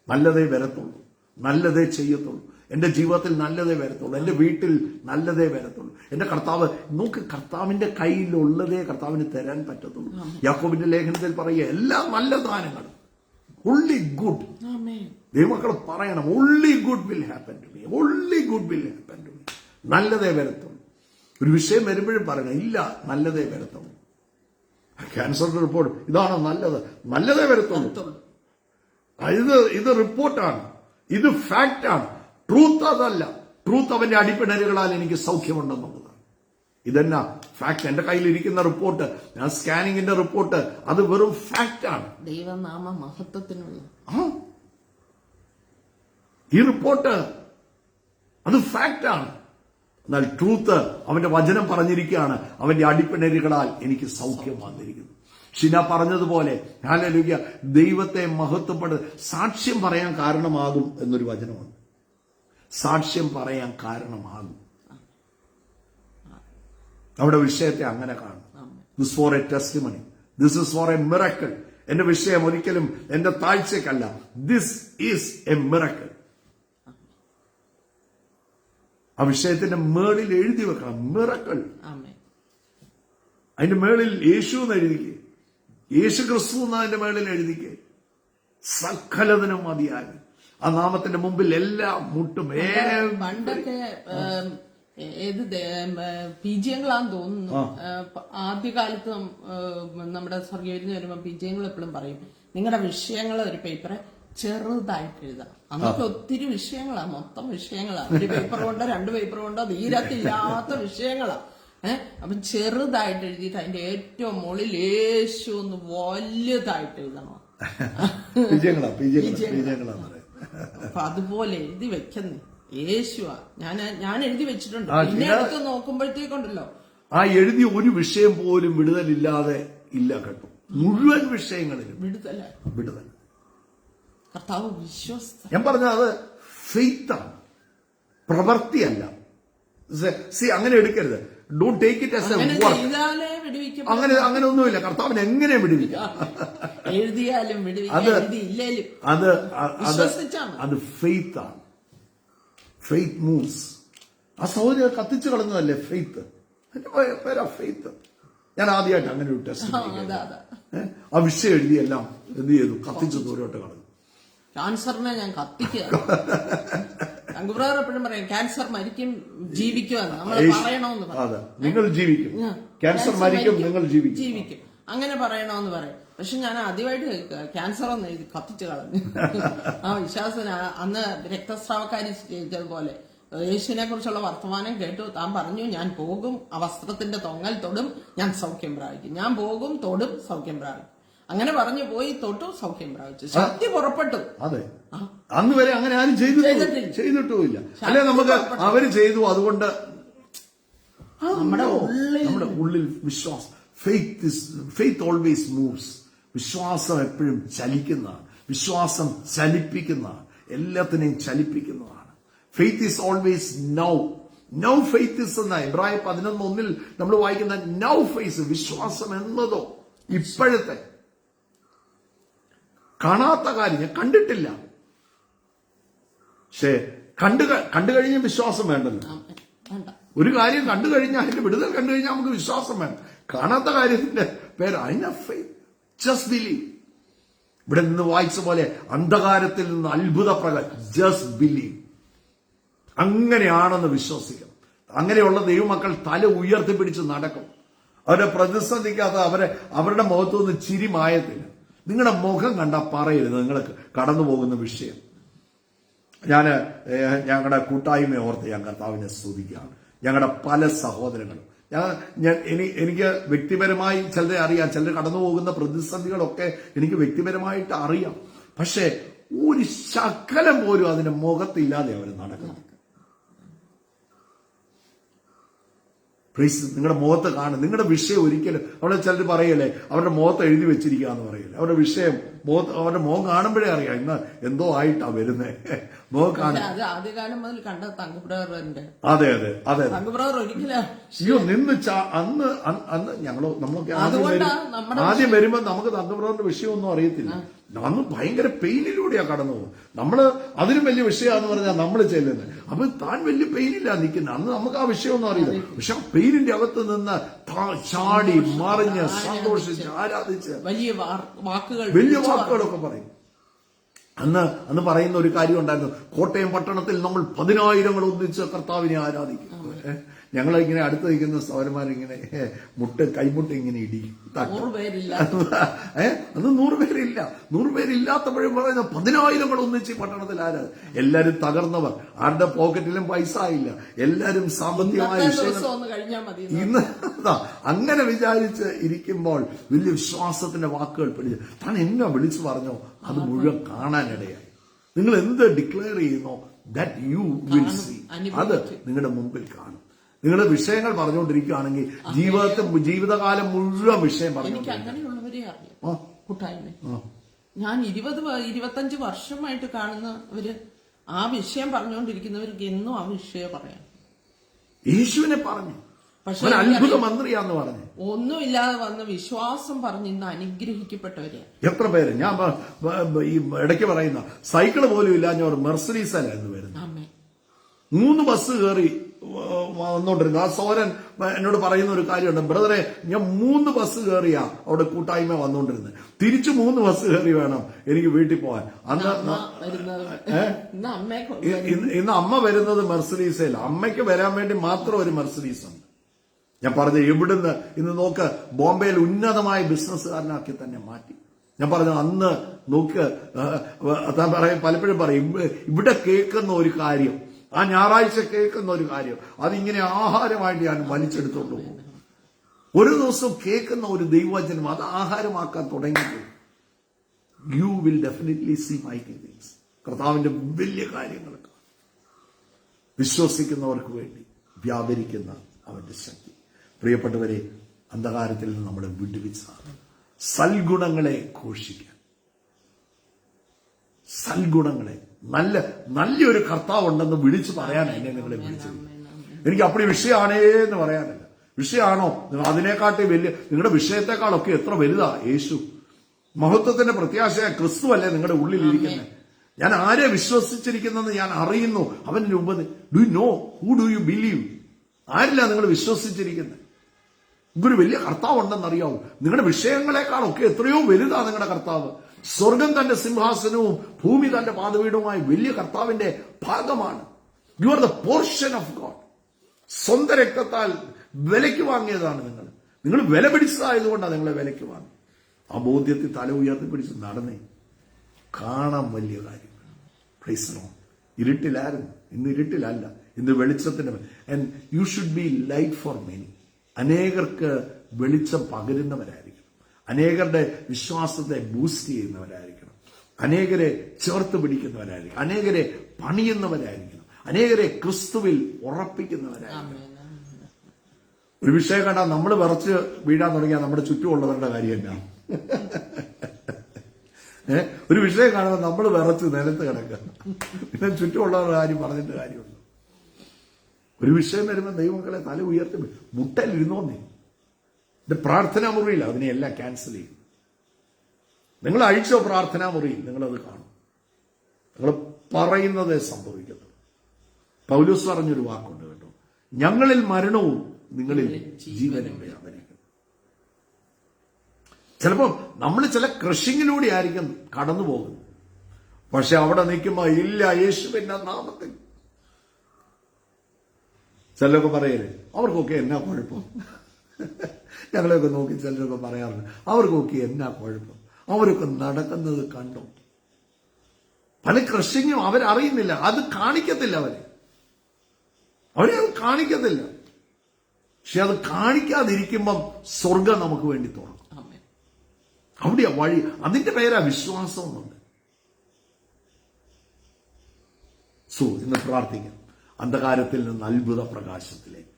നല്ലതേ വരത്തുള്ളൂ, നല്ലതേ ചെയ്യത്തുള്ളൂ, എന്റെ ജീവിതത്തിൽ നല്ലതേ വരത്തുള്ളൂ, എന്റെ വീട്ടിൽ നല്ലതേ വരത്തുള്ളൂ. എന്റെ കർത്താവ് നോക്ക്, കർത്താവിന്റെ കയ്യിലുള്ളതേ കർത്താവിന് തരാൻ പറ്റത്തുള്ളൂ. യാക്കോബിന്റെ ലേഖനത്തിൽ പറയുക, എല്ലാ നല്ല ദാനങ്ങളും only good. ദൈവമക്കൾ പറയണം, only good will happen to me, only good will happen to me. നല്ലതേ വരത്തുള്ളൂ. ഒരു വിഷയം വരുമ്പോഴും പറയണം, ഇല്ല നല്ലതേ വരത്തുള്ളൂ. ക്യാൻസറിന്റെ റിപ്പോർട്ട് ഇതാണ് നല്ലത്, നല്ലതേ വരത്തുള്ളൂ. ഇത് റിപ്പോർട്ടാണ്, ഇത് ഫാക്റ്റാണ്. ട്രൂത്ത് അതല്ല. ട്രൂത്ത് അവന്റെ അടിപ്പിണരുകളാൽ എനിക്ക് സൗഖ്യമുണ്ടെന്നുള്ളതാണ്. ഇതെന്നാ ഫാക്ട്? എന്റെ കയ്യിലിരിക്കുന്ന റിപ്പോർട്ട്, ഞാൻ സ്കാനിങ്ങിന്റെ റിപ്പോർട്ട്, അത് വെറും ഫാക്റ്റാണ്. ദൈവനാമ മഹത്വത്തിനുള്ള ഈ റിപ്പോർട്ട് അത് ഫാക്റ്റാണ്. എന്നാൽ ട്രൂത്ത് അവന്റെ വചനം പറഞ്ഞിരിക്കുകയാണ്, അവന്റെ അടിപ്പിണരുകളാൽ എനിക്ക് സൗഖ്യം വന്നിരിക്കുന്നു. ഷിന പറഞ്ഞതുപോലെ ഹല്ലേലൂയ, ദൈവത്തെ മഹത്വപ്പെടുക, സാക്ഷ്യം പറയാൻ കാരണമാകും എന്നൊരു വചനമുണ്ട്. സാക്ഷ്യം പറയാൻ കാരണമാകും. അവിടെ വിഷയത്തെ അങ്ങനെ കാണും. This for a testimony, this is for a miracle. എന്റെ വിഷയം ഒരിക്കലും എന്റെ താഴ്ചക്കല്ല, ദിസ് ഈസ് എ മിറക്കിൾ. ആ വിഷയത്തിന്റെ മേളിൽ എഴുതി വെക്കണം, മിറക്കിൾ. അതിന്റെ മേളിൽ യേശു എന്ന് എഴുതിക്കേ, യേശു ക്രിസ്തു എന്ന് അതിന്റെ മേളിൽ എഴുതിക്കേ. സകലതിനും മതിയായി ആ നാമത്തിന്റെ മുമ്പിൽ എല്ലാം മുട്ടും. പണ്ടൊക്കെ ഏത് പീജിയങ്ങളാന്ന് തോന്നുന്നു, ആദ്യകാലത്ത് നമ്മുടെ സ്വർഗീയവിരുന്ന് വരുമ്പോ പീജിയങ്ങൾ എപ്പോഴും പറയും, നിങ്ങളുടെ വിഷയങ്ങൾ ഒരു പേപ്പറെ ചെറുതായിട്ട് എഴുതാം. അന്നൊക്കെ ഒത്തിരി വിഷയങ്ങളാ, മൊത്തം വിഷയങ്ങളാ. ഒരു പേപ്പർ കൊണ്ടോ 2 പേപ്പർ കൊണ്ടോ തീരത്തില്ലാത്ത വിഷയങ്ങളാ. അപ്പം ചെറുതായിട്ട് എഴുതിയിട്ട് അതിന്റെ ഏറ്റവും മുകളിൽ യേശു ഒന്ന് വലുതായിട്ട് എഴുതണം. അപ്പൊ അതുപോലെ എഴുതി വെക്കുന്നേ യേശുവാ. ഞാൻ എഴുതി വെച്ചിട്ടുണ്ട്. പിന്നെ എടുത്ത് നോക്കുമ്പോഴത്തേക്കുണ്ടല്ലോ, ആ എഴുതിയ ഒരു വിഷയം പോലും വിടുതലില്ലാതെ ഇല്ല കേട്ടോ. മുഴുവൻ വിഷയങ്ങളിലും വിടുതൽ. കർത്താവ് വിശ്വസ്ത. ഞാൻ പറഞ്ഞത് അത് ഫെയ്ത്താണ്, പ്രവൃത്തിയല്ല. അങ്ങനെ എടുക്കരുത്. Don't take it as A work. അങ്ങനെ ഒന്നുമില്ല. കർത്താവിന് എങ്ങനെ വിടുവിക്കാം? എഴുതിയാലും അത് ഫെയ്ത്ത് ആണ്. Faith moves. ആ സൗകര്യം കത്തിച്ചു കളഞ്ഞതല്ലേ ഫെയ്ത്ത്. പേരാ ഫെയ്ത്ത്. ഞാൻ ആദ്യമായിട്ട് അങ്ങനെ ഒരു ടെസ്റ്റ്, ആ വിഷയം എഴുതിയെല്ലാം എന്ത് ചെയ്തു, കത്തിച്ചു ദൂരോട്ട് കളഞ്ഞു. ക്യാൻസറിനെ ഞാൻ കത്തിക്കുക. അങ്കുബ്രാർ എപ്പോഴും പറയും, ക്യാൻസർ മരിക്കും ജീവിക്കുമെന്ന് നമ്മൾ പറയണമെന്ന് പറയും. നിങ്ങൾ ജീവിക്കും, ക്യാൻസർ മരിക്കും, നിങ്ങൾ ജീവിക്കും, അങ്ങനെ പറയണമെന്ന് പറയും. പക്ഷെ ഞാൻ ആദ്യമായിട്ട് ക്യാൻസർ ഒന്ന് എഴുതി കത്തിച്ചു കളഞ്ഞു. ആ വിശ്വാസന അന്ന് രക്തസ്രാവക്കാരി ചെയ്തതുപോലെ യേശുവിനെ കുറിച്ചുള്ള വർത്തമാനം കേട്ടു. താൻ പറഞ്ഞു, ഞാൻ പോകും, ആ വസ്ത്രത്തിന്റെ തൊങ്ങൽ തൊടും, ഞാൻ സൗഖ്യം പ്രാപിക്കും. ഞാൻ പോകും, തൊടും, സൗഖ്യം പ്രാപിക്കും. അങ്ങനെ പറഞ്ഞു പോയി, തൊട്ടു, സൗഖ്യം പ്രാപിച്ചു. ശക്തി പുറപ്പെട്ടു. അതെ, അന്ന് വരെ അങ്ങനെ ആരും ചെയ്തിട്ടുമില്ല. അല്ലെ നമുക്ക് അവര് ചെയ്തു, അതുകൊണ്ട് നമ്മുടെ ഉള്ളിൽ വിശ്വാസം. Faith always moves. വിശ്വാസം എപ്പോഴും ചലിക്കുന്നതാണ്. വിശ്വാസം ചലിപ്പിക്കുന്നതാണ്, എല്ലാത്തിനെയും ചലിപ്പിക്കുന്നതാണ്. Faith is always now. Now faith is എന്ന എബ്രായ 11:1 നമ്മൾ വായിക്കുന്ന നൗ ഫെയ്ത്ത്, വിശ്വാസം എന്നതോ ഇപ്പോഴത്തെ കാണാത്ത കാര്യം, ഞാൻ കണ്ടിട്ടില്ല, പക്ഷെ കണ്ടു കഴിഞ്ഞ വിശ്വാസം വേണ്ടല്ലോ. വേണ്ട. ഒരു കാര്യം കണ്ടു കഴിഞ്ഞാൽ, അതിന്റെ വിടുതൽ കണ്ടു കഴിഞ്ഞാൽ നമുക്ക് വിശ്വാസം വേണം. കാണാത്ത കാര്യത്തിന്റെ പേര് ജസ്റ്റ് ബിലീവ്. ഇവിടെ നിന്ന് വായിച്ച പോലെ അന്ധകാരത്തിൽ നിന്ന് അത്ഭുത പ്രകാരം ജസ്റ്റ് ബിലീവ്. അങ്ങനെയാണെന്ന് വിശ്വസിക്കണം. അങ്ങനെയുള്ള ദൈവമക്കൾ തല ഉയർത്തിപ്പിടിച്ച് നടക്കും. അവരുടെ പ്രതിസന്ധിക്കകത്ത് അവരുടെ മുഖത്തുനിന്ന് ചിരി മായത്തില്ല. നിങ്ങളുടെ മുഖം കണ്ടാൽ പറയരുത് നിങ്ങൾക്ക് കടന്നു പോകുന്ന വിഷയം. ഞങ്ങളുടെ കൂട്ടായ്മ ഓർത്ത് ഞാൻ കർത്താവിനെ സ്തുതിക്കുകയാണ്. ഞങ്ങളുടെ പല സഹോദരങ്ങളും എനിക്ക് വ്യക്തിപരമായി ചിലരെ അറിയാം. ചിലർ കടന്നു പോകുന്ന പ്രതിസന്ധികളൊക്കെ എനിക്ക് വ്യക്തിപരമായിട്ട് അറിയാം. പക്ഷെ ഒരു ശകലം പോലും അതിന്റെ മുഖത്തില്ലാതെ അവർ നടക്കുന്നത്. നിങ്ങളുടെ മുഖത്ത് കാണും. നിങ്ങളുടെ വിഷയം ഒരിക്കലും അവിടെ ചിലർ പറയല്ലേ അവരുടെ മുഖത്ത് എഴുതി വെച്ചിരിക്കുക എന്ന് പറയല്ലേ. അവരുടെ വിഷയം അവരുടെ മുഖം കാണുമ്പോഴേ അറിയാം ഇന്ന് എന്തോ ആയിട്ടാ വരുന്നേ. മുഖം കാണും. ആദ്യകാലം മുതൽ കണ്ട തങ്കബ്രദറിന്റെ അതെ അതെ അതെ തങ്കബ്രദർ ഒരിക്കലും അയ്യോ അന്ന് നമ്മളൊക്കെ ആദ്യം വരുമ്പോ നമുക്ക് തങ്കബ്രദറിന്റെ വിഷയമൊന്നും അറിയത്തില്ല. അന്ന് ഭയങ്കര പെയിനിലൂടെയാ കടന്നു പോകും. നമ്മള് അതിനും വലിയ വിഷയമാന്ന് പറഞ്ഞാൽ നമ്മൾ ചെല്ലുന്നത്. അപ്പൊ താൻ വലിയ പെയിനില്ല നിൽക്കുന്നത്. അന്ന് നമുക്ക് ആ വിഷയമൊന്നും അറിയില്ല. പക്ഷെ ആ പെയിനിന്റെ അകത്ത് നിന്ന് ചാടി മറിഞ്ഞ് സന്തോഷിച്ച് ആരാധിച്ച് വലിയ വാക്കുകളൊക്കെ പറയും. അന്ന് പറയുന്ന ഒരു കാര്യം ഉണ്ടായിരുന്നു. കോട്ടയം പട്ടണത്തിൽ നമ്മൾ 10,000 ഒന്നിച്ച് കർത്താവിനെ ആരാധിക്കും. ഞങ്ങളിങ്ങനെ അടുത്ത് നിൽക്കുന്ന സൗരന്മാരിങ്ങനെ കൈമുട്ട് ഇങ്ങനെ ഇടിക്കും. അന്ന് 100 പേരില്ല. 100 പേരില്ലാത്തപ്പോഴും പറയുന്ന 10,000 ഒന്നിച്ച് പട്ടണത്തിൽ ആരാധന. എല്ലാരും തകർന്നവർ. ആരുടെ പോക്കറ്റിലും പൈസ ഇല്ല. എല്ലാരും സാമ്പത്തികമായ ഇന്ന് അങ്ങനെ വിചാരിച്ച് ഇരിക്കുമ്പോൾ വലിയ വിശ്വാസത്തിന്റെ വാക്കുകൾ പിടിച്ച് താൻ എന്നെ വിളിച്ചു പറഞ്ഞോ അത് മുഴുവൻ കാണാനിടയായി. നിങ്ങൾ എന്ത് ഡിക്ലെയർ ചെയ്യുന്നോ ദാറ്റ് യു വിൽ സീ. അത് നിങ്ങളുടെ മുമ്പിൽ കാണും. നിങ്ങൾ വിഷയങ്ങൾ പറഞ്ഞുകൊണ്ടിരിക്കുകയാണെങ്കിൽ ജീവിതകാലം മുഴുവൻ വിഷയം പറഞ്ഞു. എനിക്ക് അങ്ങനെയുള്ളവരെ അറിയാം കൂട്ടായ്മ. ഞാൻ 20-25 വർഷമായിട്ട് കാണുന്നവര് ആ വിഷയം പറഞ്ഞുകൊണ്ടിരിക്കുന്നവർക്ക് എന്നും ആ വിഷയം പറയാം. യേശുവിനെ പറഞ്ഞു. പക്ഷെ അത്ഭുത മന്ത്രിയാന്ന് പറഞ്ഞു. ഒന്നുമില്ലാതെ വന്ന് വിശ്വാസം പറഞ്ഞ് ഇന്ന് അനുഗ്രഹിക്കപ്പെട്ടവരെ എത്ര പേര്. ഞാൻ ഈ ഇടയ്ക്ക് പറയുന്ന സൈക്കിള് പോലും ഇല്ലാഞ്ഞവർ മെർസിഡീസല്ലായിരുന്നു വരുന്നത്. 3 ബസ് കയറി വന്നോണ്ടിരുന്നു. ആ സോരൻ എന്നോട് പറയുന്ന ഒരു കാര്യമുണ്ട്. ബ്രദറെ ഞാൻ 3 ബസ് കയറിയാ അവിടെ കൂട്ടായ്മ വന്നോണ്ടിരുന്നത്. തിരിച്ചു 3 ബസ് കയറി വേണം എനിക്ക് വീട്ടിൽ പോകാൻ. ഇന്ന് അമ്മ വരുന്നത് മെർസിഡീസല്ല. അമ്മയ്ക്ക് വരാൻ വേണ്ടി മാത്രം ഒരു മെർസിഡീസ് ഉണ്ട്. ഞാൻ പറഞ്ഞത് എവിടുന്ന് ഇന്ന് നോക്ക് ബോംബെയിൽ ഉന്നതമായ ബിസിനസ്സുകാരനാക്കി തന്നെ മാറ്റി. ഞാൻ പറഞ്ഞു അന്ന് നോക്ക് പലപ്പോഴും പറയും ഇവിടെ കേൾക്കുന്ന ഒരു കാര്യം, ആ ഞായറാഴ്ച കേൾക്കുന്ന ഒരു കാര്യം അതിങ്ങനെ ആഹാരമായിട്ട് ഞാൻ വലിച്ചെടുത്തോണ്ട് പോകും. ഒരു ദിവസം കേൾക്കുന്ന ഒരു ദൈവവചനം അത് ആഹാരമാക്കാൻ തുടങ്ങിയപ്പോൾ you will definitely see mighty things. കർത്താവിന്റെ വലിയ കാര്യങ്ങൾക്ക് വിശ്വസിക്കുന്നവർക്ക് വേണ്ടി വ്യാപരിക്കുന്ന അവന്റെ ശക്തി. പ്രിയപ്പെട്ടവരെ, അന്ധകാരത്തിൽ നിന്ന് നമ്മളെ വിടുവിച്ച സൽഗുണങ്ങളെ ഘോഷിക്കാൻ, സൽഗുണങ്ങളെ നല്ലൊരു കർത്താവ് ഉണ്ടെന്ന് വിളിച്ചു പറയാനാണ് എന്നെ നിങ്ങളെ വിളിച്ചത്. എനിക്ക് അപ്പടി വിഷയമാണേ എന്ന് പറയാനല്ല. വിഷയമാണോ അതിനെക്കാട്ടി വലിയ നിങ്ങളുടെ വിഷയത്തെക്കാളൊക്കെ എത്ര വലുതാ യേശു. മഹത്വത്തിന്റെ പ്രത്യാശയായ ക്രിസ്തു അല്ലേ നിങ്ങളുടെ ഉള്ളിലിരിക്കുന്നത്. ഞാൻ ആരെ വിശ്വസിച്ചിരിക്കുന്നെന്ന് ഞാൻ അറിയുന്നു. അവന്റെ മുമ്പ് do you know who do you believe? ആരില്ല നിങ്ങൾ വിശ്വസിച്ചിരിക്കുന്നത്? ഇതൊരു വലിയ കർത്താവ് ഉണ്ടെന്നറിയാവൂ. നിങ്ങളുടെ വിഷയങ്ങളെക്കാളൊക്കെ എത്രയോ വലുതാ നിങ്ങളുടെ കർത്താവ്. സ്വർഗം തന്റെ സിംഹാസനവും ഭൂമി തന്റെ പാദപീഠവുമായി വലിയ കർത്താവിന്റെ ഭാഗമാണ്. You are the portion of God. സ്വന്തം രക്തത്താൽ വിലയ്ക്ക് വാങ്ങിയതാണ് നിങ്ങൾ വില പിടിച്ചതായതുകൊണ്ടാണ് നിങ്ങളെ വിലയ്ക്ക് വാങ്ങി. ആ ബോധ്യത്തിൽ തല ഉയർത്തിപ്പിടിച്ച് നടന്നേ. കാണാൻ വലിയ കാര്യം. Praise the Lord. ഇരുട്ടിലായിരുന്നു, ഇന്ന് ഇരുട്ടിലല്ല, ഇന്ന് വെളിച്ചത്തിന്റെ. And you should be light for many. അനേകർക്ക് വെളിച്ചം പകരുന്നവരായിരിക്കണം. അനേകരുടെ വിശ്വാസത്തെ ബൂസ്റ്റ് ചെയ്യുന്നവരായിരിക്കണം. അനേകരെ ചേർത്ത് പിടിക്കുന്നവരായിരിക്കണം. അനേകരെ പണിയുന്നവരായിരിക്കണം. അനേകരെ ക്രിസ്തുവിൽ ഉറപ്പിക്കുന്നവരായിരിക്കണം. ഒരു വിഷയം കണ്ടാൽ നമ്മൾ വിറച്ച് വീഴാൻ തുടങ്ങിയാൽ നമ്മുടെ ചുറ്റുമുള്ളവരുടെ കാര്യം എന്നാ? ഒരു വിഷയം കാണുമ്പോൾ നമ്മൾ വിറച്ച് നിലത്ത് കിടക്കുക. പിന്നെ ചുറ്റുമുള്ളവരുടെ കാര്യം പറഞ്ഞിട്ട് കാര്യമുണ്ട്. ഒരു വിഷയം വരുമ്പോൾ ദൈവമക്കളെ തല ഉയർത്തി മുട്ടലിരുന്നോന്നേ. ഇത് പ്രാർത്ഥനാ മുറിയില്ല, അതിനെയെല്ലാം ക്യാൻസൽ ചെയ്യും. നിങ്ങൾ അഴിച്ചോ പ്രാർത്ഥനാ മുറിയിൽ, നിങ്ങളത് കാണും. നിങ്ങൾ പറയുന്നതേ സംഭവിക്കും. പൗലോസ് പറഞ്ഞൊരു വാക്കുണ്ട് കേട്ടോ, ഞങ്ങളിൽ മരണവും നിങ്ങളിൽ ജീവനും വ്യാപരിക്കും. ചിലപ്പോ നമ്മൾ ചില ക്രഷിങ്ങിലൂടെ ആയിരിക്കും കടന്നു പോകുന്നത്. പക്ഷെ അവിടെ നിൽക്കുമ്പോ ഇല്ല, യേശുവിന്റെ നാമത്തിൽ. ചിലരൊക്കെ പറയല്ലേ, അവർക്കൊക്കെ എന്നാ കുഴപ്പം. ഞങ്ങളെയൊക്കെ നോക്കി ചിലരൊക്കെ പറയാറുണ്ട്, അവർക്കൊക്കെ എന്നാ കുഴപ്പം, അവരൊക്കെ നടക്കുന്നത് കണ്ടു. പല ക്രഷിങ്ങും അവരറിയുന്നില്ല, അത് കാണിക്കത്തില്ല, അവരെ അത് കാണിക്കത്തില്ല. പക്ഷെ അത് കാണിക്കാതിരിക്കുമ്പം സ്വർഗം നമുക്ക് വേണ്ടി തുറക്കും. അവിടെയാ വഴി. അതിന്റെ പേരാ വിശ്വാസം എന്നുണ്ട്. ഇന്ന് പ്രാർത്ഥിക്കാം, അന്ധകാരത്തിൽ നിന്ന് അത്ഭുത പ്രകാശത്തിലേക്ക്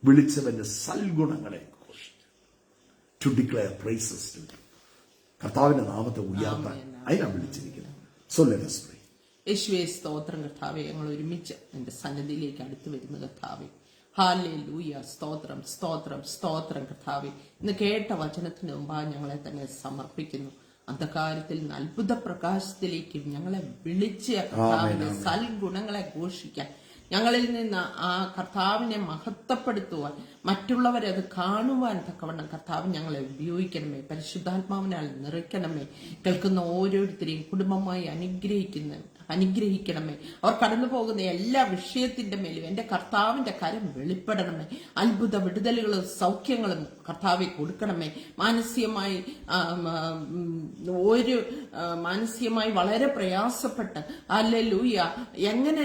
വിളിച്ചവന്റെ സൽഗുണങ്ങളെ to declare praises to him. കർത്താവിന്റെ നാമത്തെ ഉയർത്താൻ അതിനാ വിളിച്ചിരിക്കുന്നത്. So let us pray. യേശുവേ സ്തോത്രം കർത്താവേ, ഞങ്ങൾ ഒരുമിച്ച് നിന്റെ സന്നിധിയിലേക്ക് അടുത്തു വരുന്ന കർത്താവേ, ഹല്ലേലൂയ. സ്തോത്രം സ്തോത്രം സ്തോത്രം കർത്താവേ. ഇന്ന് കേട്ട വചനത്തിന് മുമ്പായി ഞങ്ങളെ തന്നെ സമർപ്പിക്കുന്നു. അന്ധകാരത്തിൽ നിന്ന് അത്ഭുത പ്രകാശത്തിലേക്ക് ഞങ്ങളെ വിളിച്ച് കർത്താവിന്റെ സൽഗുണങ്ങളെ ഘോഷിക്കാൻ, ഞങ്ങളിൽ നിന്ന് ആ കർത്താവിനെ മഹത്വപ്പെടുത്തുവാൻ, മറ്റുള്ളവരെ അത് കാണുവാൻ തക്കവണ്ണം കർത്താവ് ഞങ്ങളെ ഉപയോഗിക്കണമേ. പരിശുദ്ധാത്മാവിനാൽ നിറയ്ക്കണമേ. കേൾക്കുന്ന ഓരോരുത്തരെയും കുടുംബമായി അനുഗ്രഹിക്കണമേ. അവർ കടന്നു പോകുന്ന എല്ലാ വിഷയത്തിന്റെ മേലും എന്റെ കർത്താവിന്റെ കരം വെളിപ്പെടണമേ. അത്ഭുത വിടുതലുകളും സൗഖ്യങ്ങളും കർത്താവെ കൊടുക്കണമേ. മാനസികമായി വളരെ പ്രയാസപ്പെട്ട് ഹല്ലേലൂയ എങ്ങനെ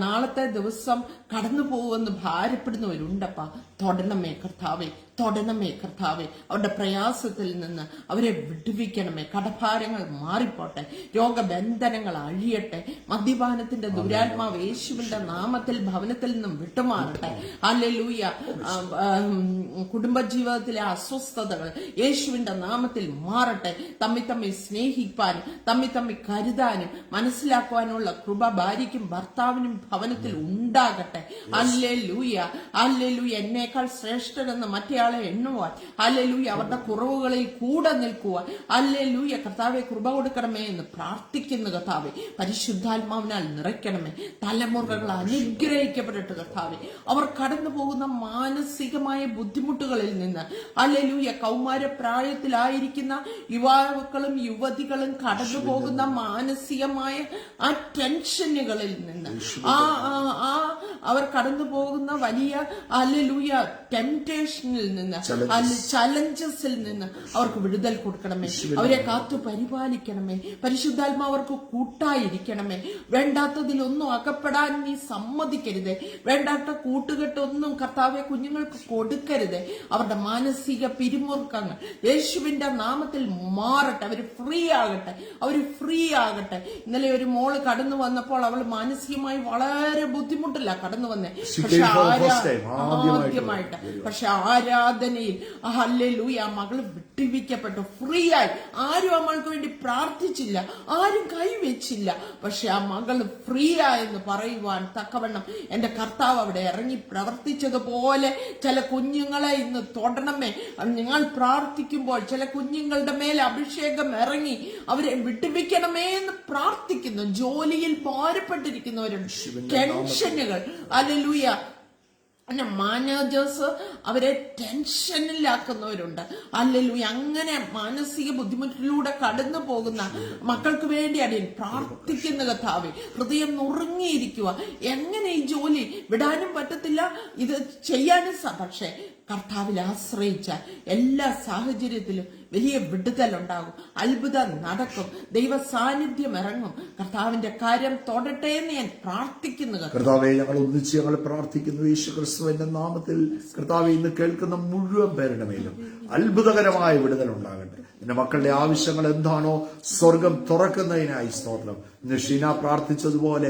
നാളത്തെ ദിവസം കടന്നു പോകുമെന്ന് ഭാരപ്പെടുന്നവരുണ്ടപ്പാ. തൊടണമേ കർത്താവെ, തൊടണമേ കർത്താവെ. അവരുടെ പ്രയാസത്തിൽ നിന്ന് അവരെ വിടുവിക്കണമേ. കടഭാരങ്ങൾ മാറിപ്പോട്ടെ, രോഗബന്ധനങ്ങൾ അഴിയട്ടെ. മദ്യപാനത്തിന്റെ ദുരാത്മാവ് യേശുവിന്റെ നാമത്തിൽ ഭവനത്തിൽ നിന്നും വിട്ടുമാറട്ടെ. ഹല്ലേലൂയ. കുടുംബജീവിതത്തിലെ അസ്വസ്ഥതകൾ യേശുവിന്റെ നാമത്തിൽ മാറട്ടെ. തമ്മിൽ സ്നേഹിക്കാനും തമ്മിൽ കരുതാനും മനസ്സിലാക്കുവാനുള്ള കൃപ ഭാര്യയ്ക്കും ഭർത്താവിനും ഭവനത്തിൽ ഉണ്ടാകട്ടെ. Hallelujah hallelujah. എന്നേക്കാൾ ശ്രേഷ്ഠരെന്ന് മറ്റേയാളെ എണ്ണുവാൻ, ഹല്ലേലൂയ അവരുടെ കുറവുകളിൽ കൂടെ നിൽക്കുവാൻ, ഹല്ലേലൂയ കർത്താവെ കൃപ കൊടുക്കണമേ എന്ന് പ്രാർത്ഥിക്കുന്നു കർത്താവെ. പരിശുദ്ധാത്മാവിനാൽ നിറയ്ക്കണമേ. തലമുറകൾ അനുഗ്രഹിക്കപ്പെട്ടിട്ട് കർത്താവെ അവർ കടന്നു പോകുന്ന മാനസികമായ ബുദ്ധിമുട്ടുകളിൽ നിന്ന്, ഹല്ലേലൂയ കൗമാരപ്രായത്തിലായിരിക്കുന്ന യുവാക്കളും യുവതികളും കടന്നു പോകുന്ന മാനസികമായ ആ ടെൻഷനുകളിൽ നിന്ന്, അവർ കടന്നു പോകുന്ന വലിയ ഹല്ലേലൂയ ടെംപ്റ്റേഷനിൽ നിന്ന്, ചലഞ്ചസിൽ നിന്ന് അവർക്ക് വിടുതൽ കൊടുക്കണമേ. അവരെ കാത്തു പരിപാലിക്കണമേ. പരിശുദ്ധാത്മാ അവർക്ക് കൂട്ടായിരിക്കണമേ. വേണ്ടാത്തതിലൊന്നും അകപ്പെടാൻ നീ സമ്മതിക്കരുതേ. വേണ്ടാത്ത കൂട്ടുകെട്ടൊന്നും കർത്താവെ കുഞ്ഞുങ്ങൾക്ക് കൊടുക്കരുതേ. അവരുടെ മാനസിക പിരിമുറുക്കങ്ങൾ യേശുവിന്റെ നാമത്തിൽ മാറട്ടെ. അവർ ഫ്രീ ആകട്ടെ. ഇന്നലെ ഒരു മോള് കടന്നു വന്നപ്പോൾ അവൾ മാനസികമായി വളരെ ബുദ്ധിമുട്ടില്ല കടന്നു വന്നേ. പക്ഷെ ആരാധനയിൽ ഹല്ലേലൂയ മകള് വിട്ടുവിക്കപ്പെട്ടു, ഫ്രീ ആയി. ആരും ആ മകൾക്ക് വേണ്ടി പ്രാർത്ഥിച്ചില്ല, ആരും കൈവച്ചില്ല. പക്ഷെ ആ മകള് ഫ്രീ ആയെന്ന് പറയുവാൻ തക്കവണ്ണം എന്റെ കർത്താവ് അവിടെ ഇറങ്ങി പ്രവർത്തിച്ചതുപോലെ ചില കുഞ്ഞുങ്ങളെ ഇന്ന് തൊടണമേ. നിങ്ങൾ പ്രാർത്ഥിക്കുമ്പോൾ ചില കുഞ്ഞുങ്ങളുടെ മേൽ അഭിഷേകം ഇറങ്ങി അവരെ വിട്ടുവിക്കണമേ എന്ന് പ്രാർത്ഥിക്കുന്നു. ജോലിയിൽ ഭാരപ്പെട്ടിരിക്കുന്നവരുണ്ട്, ടെൻഷനുകൾ ഹല്ലേലൂയ. മാനേജേഴ്സ് അവരെ ടെൻഷനിലാക്കുന്നവരുണ്ട്. ഹല്ലേലൂയ. അങ്ങനെ മാനസിക ബുദ്ധിമുട്ടിലൂടെ കടന്നു പോകുന്ന മക്കൾക്ക് വേണ്ടിയാണ് പ്രാർത്ഥിക്കുന്ന കർത്താവേ. ഹൃദയം നുറുങ്ങിയിരിക്കുക. എങ്ങനെ ഈ ജോലി വിടാനും പറ്റത്തില്ല, ഇത് ചെയ്യാനും പക്ഷേ കർത്താവിൽ ആശ്രയിച്ചാൽ എല്ലാ സാഹചര്യത്തിലും വലിയ വിടുതലുണ്ടാകും, അത്ഭുതം നടക്കും, ദൈവ സാന്നിധ്യം ഇറങ്ങും. കർത്താവിന്റെ കാര്യം തൊടട്ടെ എന്ന് ഞാൻ പ്രാർത്ഥിക്കുന്നു. കർത്താവെ ഞങ്ങൾ പ്രാർത്ഥിക്കുന്നു യേശു ക്രിസ്തുവിന്റെ നാമത്തിൽ. കർത്താവെ ഇന്ന് കേൾക്കുന്ന മുഴുവൻ പേരുടെ മേലും അത്ഭുതകരമായ വിടുതൽ ഉണ്ടാകട്ടെ. എന്റെ മക്കളുടെ ആവശ്യങ്ങൾ എന്താണോ സ്വർഗം തുറക്കുന്നതിനായി സ്തോത്രം. ഇന്ന് ഷീന പ്രാർത്ഥിച്ചതുപോലെ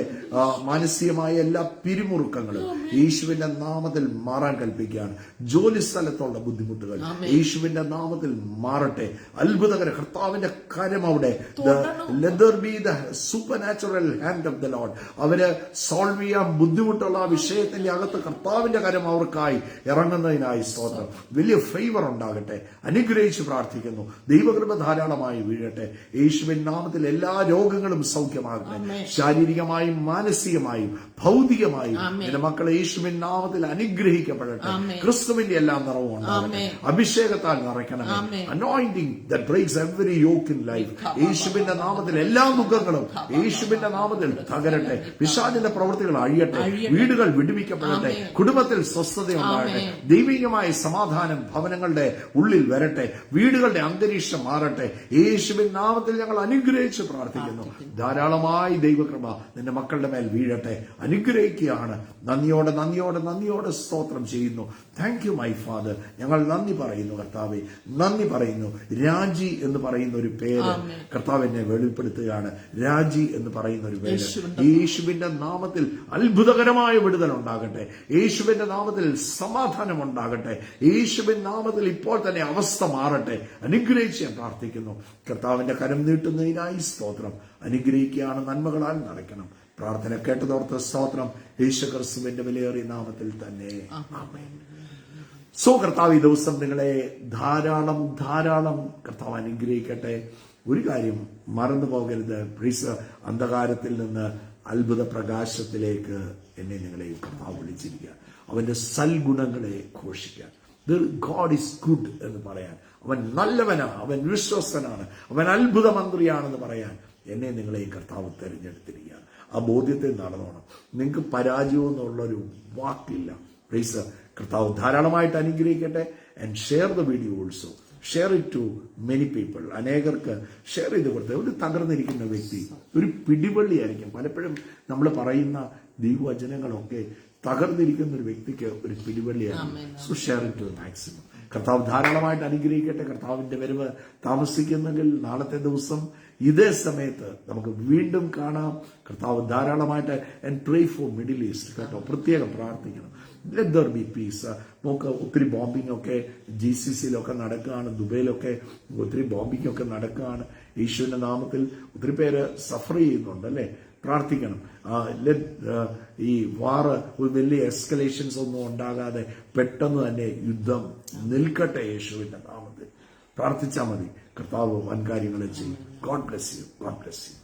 മാനസികമായ എല്ലാ പിരിമുറുക്കങ്ങളും യേശുവിന്റെ നാമത്തിൽ മാറാൻ കൽപ്പിക്കുകയാണ്. ജോലി സ്ഥലത്തുള്ള ബുദ്ധിമുട്ടുകൾ യേശുവിന്റെ നാമത്തിൽ മാറട്ടെ. അത്ഭുതകര കർത്താവിന്റെ കാര്യം അവിടെ supernatural hand of the Lord. അവര് സോൾവ് ചെയ്യാൻ ബുദ്ധിമുട്ടുള്ള ആ വിഷയത്തിന്റെ അകത്ത് കർത്താവിന്റെ കാര്യം അവർക്കായി ഇറങ്ങുന്നതിനായി സ്തോത്രം. വലിയ ഫേവർ ഉണ്ടാകട്ടെ. ഉണ്ടാകട്ടെ. അനുഗ്രഹിച്ച് പ്രാർത്ഥിക്കുന്നു. ദൈവകൃപ ധാരാളമായി വീഴട്ടെ. യേശുവിൻ നാമത്തിൽ എല്ലാ രോഗങ്ങളും സൗഖ്യമാകട്ടെ. ശാരീരികമായും മാനസികമായും ഭൗതികമായും എന്റെ മക്കളെ യേശുവിൻ നാമത്തിൽ അനുഗ്രഹിക്കപ്പെടട്ടെ. ക്രിസ്തുവിന്റെ എല്ലാ നിറവും ഉണ്ടാകട്ടെ. അഭിഷേകത്താൽ നിറയ്ക്കണമേ. Anointing that breaks every yoke in life. യേശുവിന്റെ നാമത്തിൽ എല്ലാ ദുഃഖങ്ങളും യേശുവിന്റെ നാമത്തിൽ തകരട്ടെ. പിശാചിന്റെ പ്രവൃത്തികൾ അഴിയട്ടെ. വീടുകൾ വിടുവിക്കപ്പെടട്ടെ. കുടുംബത്തിൽ സ്വസ്ഥത ഉണ്ടാകട്ടെ. ദൈവികമായ സമാധാനം ഭവനങ്ങളുടെ ഉള്ളിൽ വരട്ടെ. വീടുകളുടെ അന്തരീക്ഷം മാറട്ടെ. യേശുവിൻ നാമത്തിൽ ഞങ്ങൾ അനുഗ്രഹിച്ച് പ്രാർത്ഥിക്കുന്നു. ധാരാളമായി ദൈവകൃപ നിന്റെ മക്കളുടെ മേൽ വീഴട്ടെ. അനുഗ്രഹിക്കുകയാണ്. നന്ദിയോടെ നന്ദിയോടെ നന്ദിയോടെ സ്തോത്രം ചെയ്യുന്നു. Thank you my father. ഞങ്ങൾ നന്ദി പറയുന്നു കർത്താവെ, നന്ദി പറയുന്നു. രാജി എന്ന് പറയുന്ന ഒരു പേര് കർത്താവ് എന്നെ വെളിപ്പെടുത്തുകയാണ്. രാജി എന്ന് പറയുന്ന ഒരു പേര് യേശുവിന്റെ നാമത്തിൽ അത്ഭുതകരമായ വിടുതൽ ഉണ്ടാകട്ടെ. യേശുവിന്റെ നാമത്തിൽ സമാധാനം ഉണ്ടാകട്ടെ. യേശുവിന്റെ നാമത്തിൽ ഇപ്പോൾ തന്നെ അവസ്ഥ മാറട്ടെ. അനുഗ്രഹിച്ച് ഞാൻ പ്രാർത്ഥിക്കുന്നു. കർത്താവിന്റെ കരം നീട്ടുന്നതിനായി സ്തോത്രം. അനുഗ്രഹിക്കുകയാണ്. നന്മകളാൽ നടക്കണം. പ്രാർത്ഥന കേട്ടതോർത്ത് സ്തോത്രം. യേശു ക്രിസ്തുവിന്റെ വിലയേറിയ നാമത്തിൽ തന്നെ ആമേൻ. കർത്താവ് ഈ ദിവസം നിങ്ങളെ ധാരാളം ധാരാളം കർത്താവ് അനുഗ്രഹിക്കട്ടെ. ഒരു കാര്യം മറന്നു പോകരുത്. പ്രീസ് അന്ധകാരത്തിൽ നിന്ന് അത്ഭുത പ്രകാശത്തിലേക്ക് എന്നെ നിങ്ങളെ കർത്താവ് വിളിച്ചിരിക്കുക. അവന്റെ സൽഗുണങ്ങളെ ഘോഷിക്കാൻ. ഗോഡ് ഈസ് ഗുഡ് എന്ന് പറയാൻ. അവൻ നല്ലവനാണ്. അവൻ വിശ്വസ്തനാണ്. അവൻ അത്ഭുത മന്ത്രിയാണെന്ന് പറയാൻ എന്നെ നിങ്ങളെ കർത്താവ് തെരഞ്ഞെടുത്തിരിക്കുക. ആ ബോധ്യത്തെ നടന്നോണം. നിങ്ങൾക്ക് പരാജയം എന്നുള്ളൊരു വാക്കില്ല. പ്രൈസ് കർത്താവ് ധാരാളമായിട്ട് അനുഗ്രഹിക്കട്ടെ. And share the video also. Share it to many people. അനേകർക്ക് ഷെയർ ചെയ്ത് കൊടുത്തത്. ഒരു തകർന്നിരിക്കുന്ന വ്യക്തി ഒരു പിടിവള്ളിയായിരിക്കും. പലപ്പോഴും നമ്മൾ പറയുന്ന ദൈവവചനങ്ങളൊക്കെ തകർന്നിരിക്കുന്ന ഒരു വ്യക്തിക്ക് ഒരു പിടിവള്ളിയായിരിക്കും. So share it to maximum. കർത്താവ് ധാരാളമായിട്ട് അനുഗ്രഹിക്കട്ടെ. കർത്താവിന്റെ വരവ് താമസിക്കുന്നെങ്കിൽ നാളത്തെ ദിവസം ഇതേ സമയത്ത് നമുക്ക് വീണ്ടും കാണാം. കർത്താവ് ധാരാളമായിട്ട് and pray for Middle East കേട്ടോ. പ്രത്യേകം പ്രാർത്ഥിക്കണം. Let there be peace. നമുക്ക് ഒത്തിരി ബോംബിംഗ് ഒക്കെ GCCയിലൊക്കെ നടക്കുകയാണ്. ദുബൈയിലൊക്കെ ഒത്തിരി ബോംബിംഗ് ഒക്കെ നടക്കുകയാണ്. യേശുവിന്റെ നാമത്തിൽ ഒത്തിരി പേര് സഫർ ചെയ്യുന്നുണ്ട് അല്ലെ. പ്രാർത്ഥിക്കണം. ഈ വാറ് ഒരു വലിയ എസ്കലേഷൻസ് ഒന്നും ഉണ്ടാകാതെ പെട്ടെന്ന് തന്നെ യുദ്ധം നിൽക്കട്ടെ. യേശുവിന്റെ നാമത്തിൽ പ്രാർത്ഥിച്ചാൽ മതി. കർത്താവ് വൻകാര്യങ്ങളെ ചെയ്യും. God bless you. God bless you.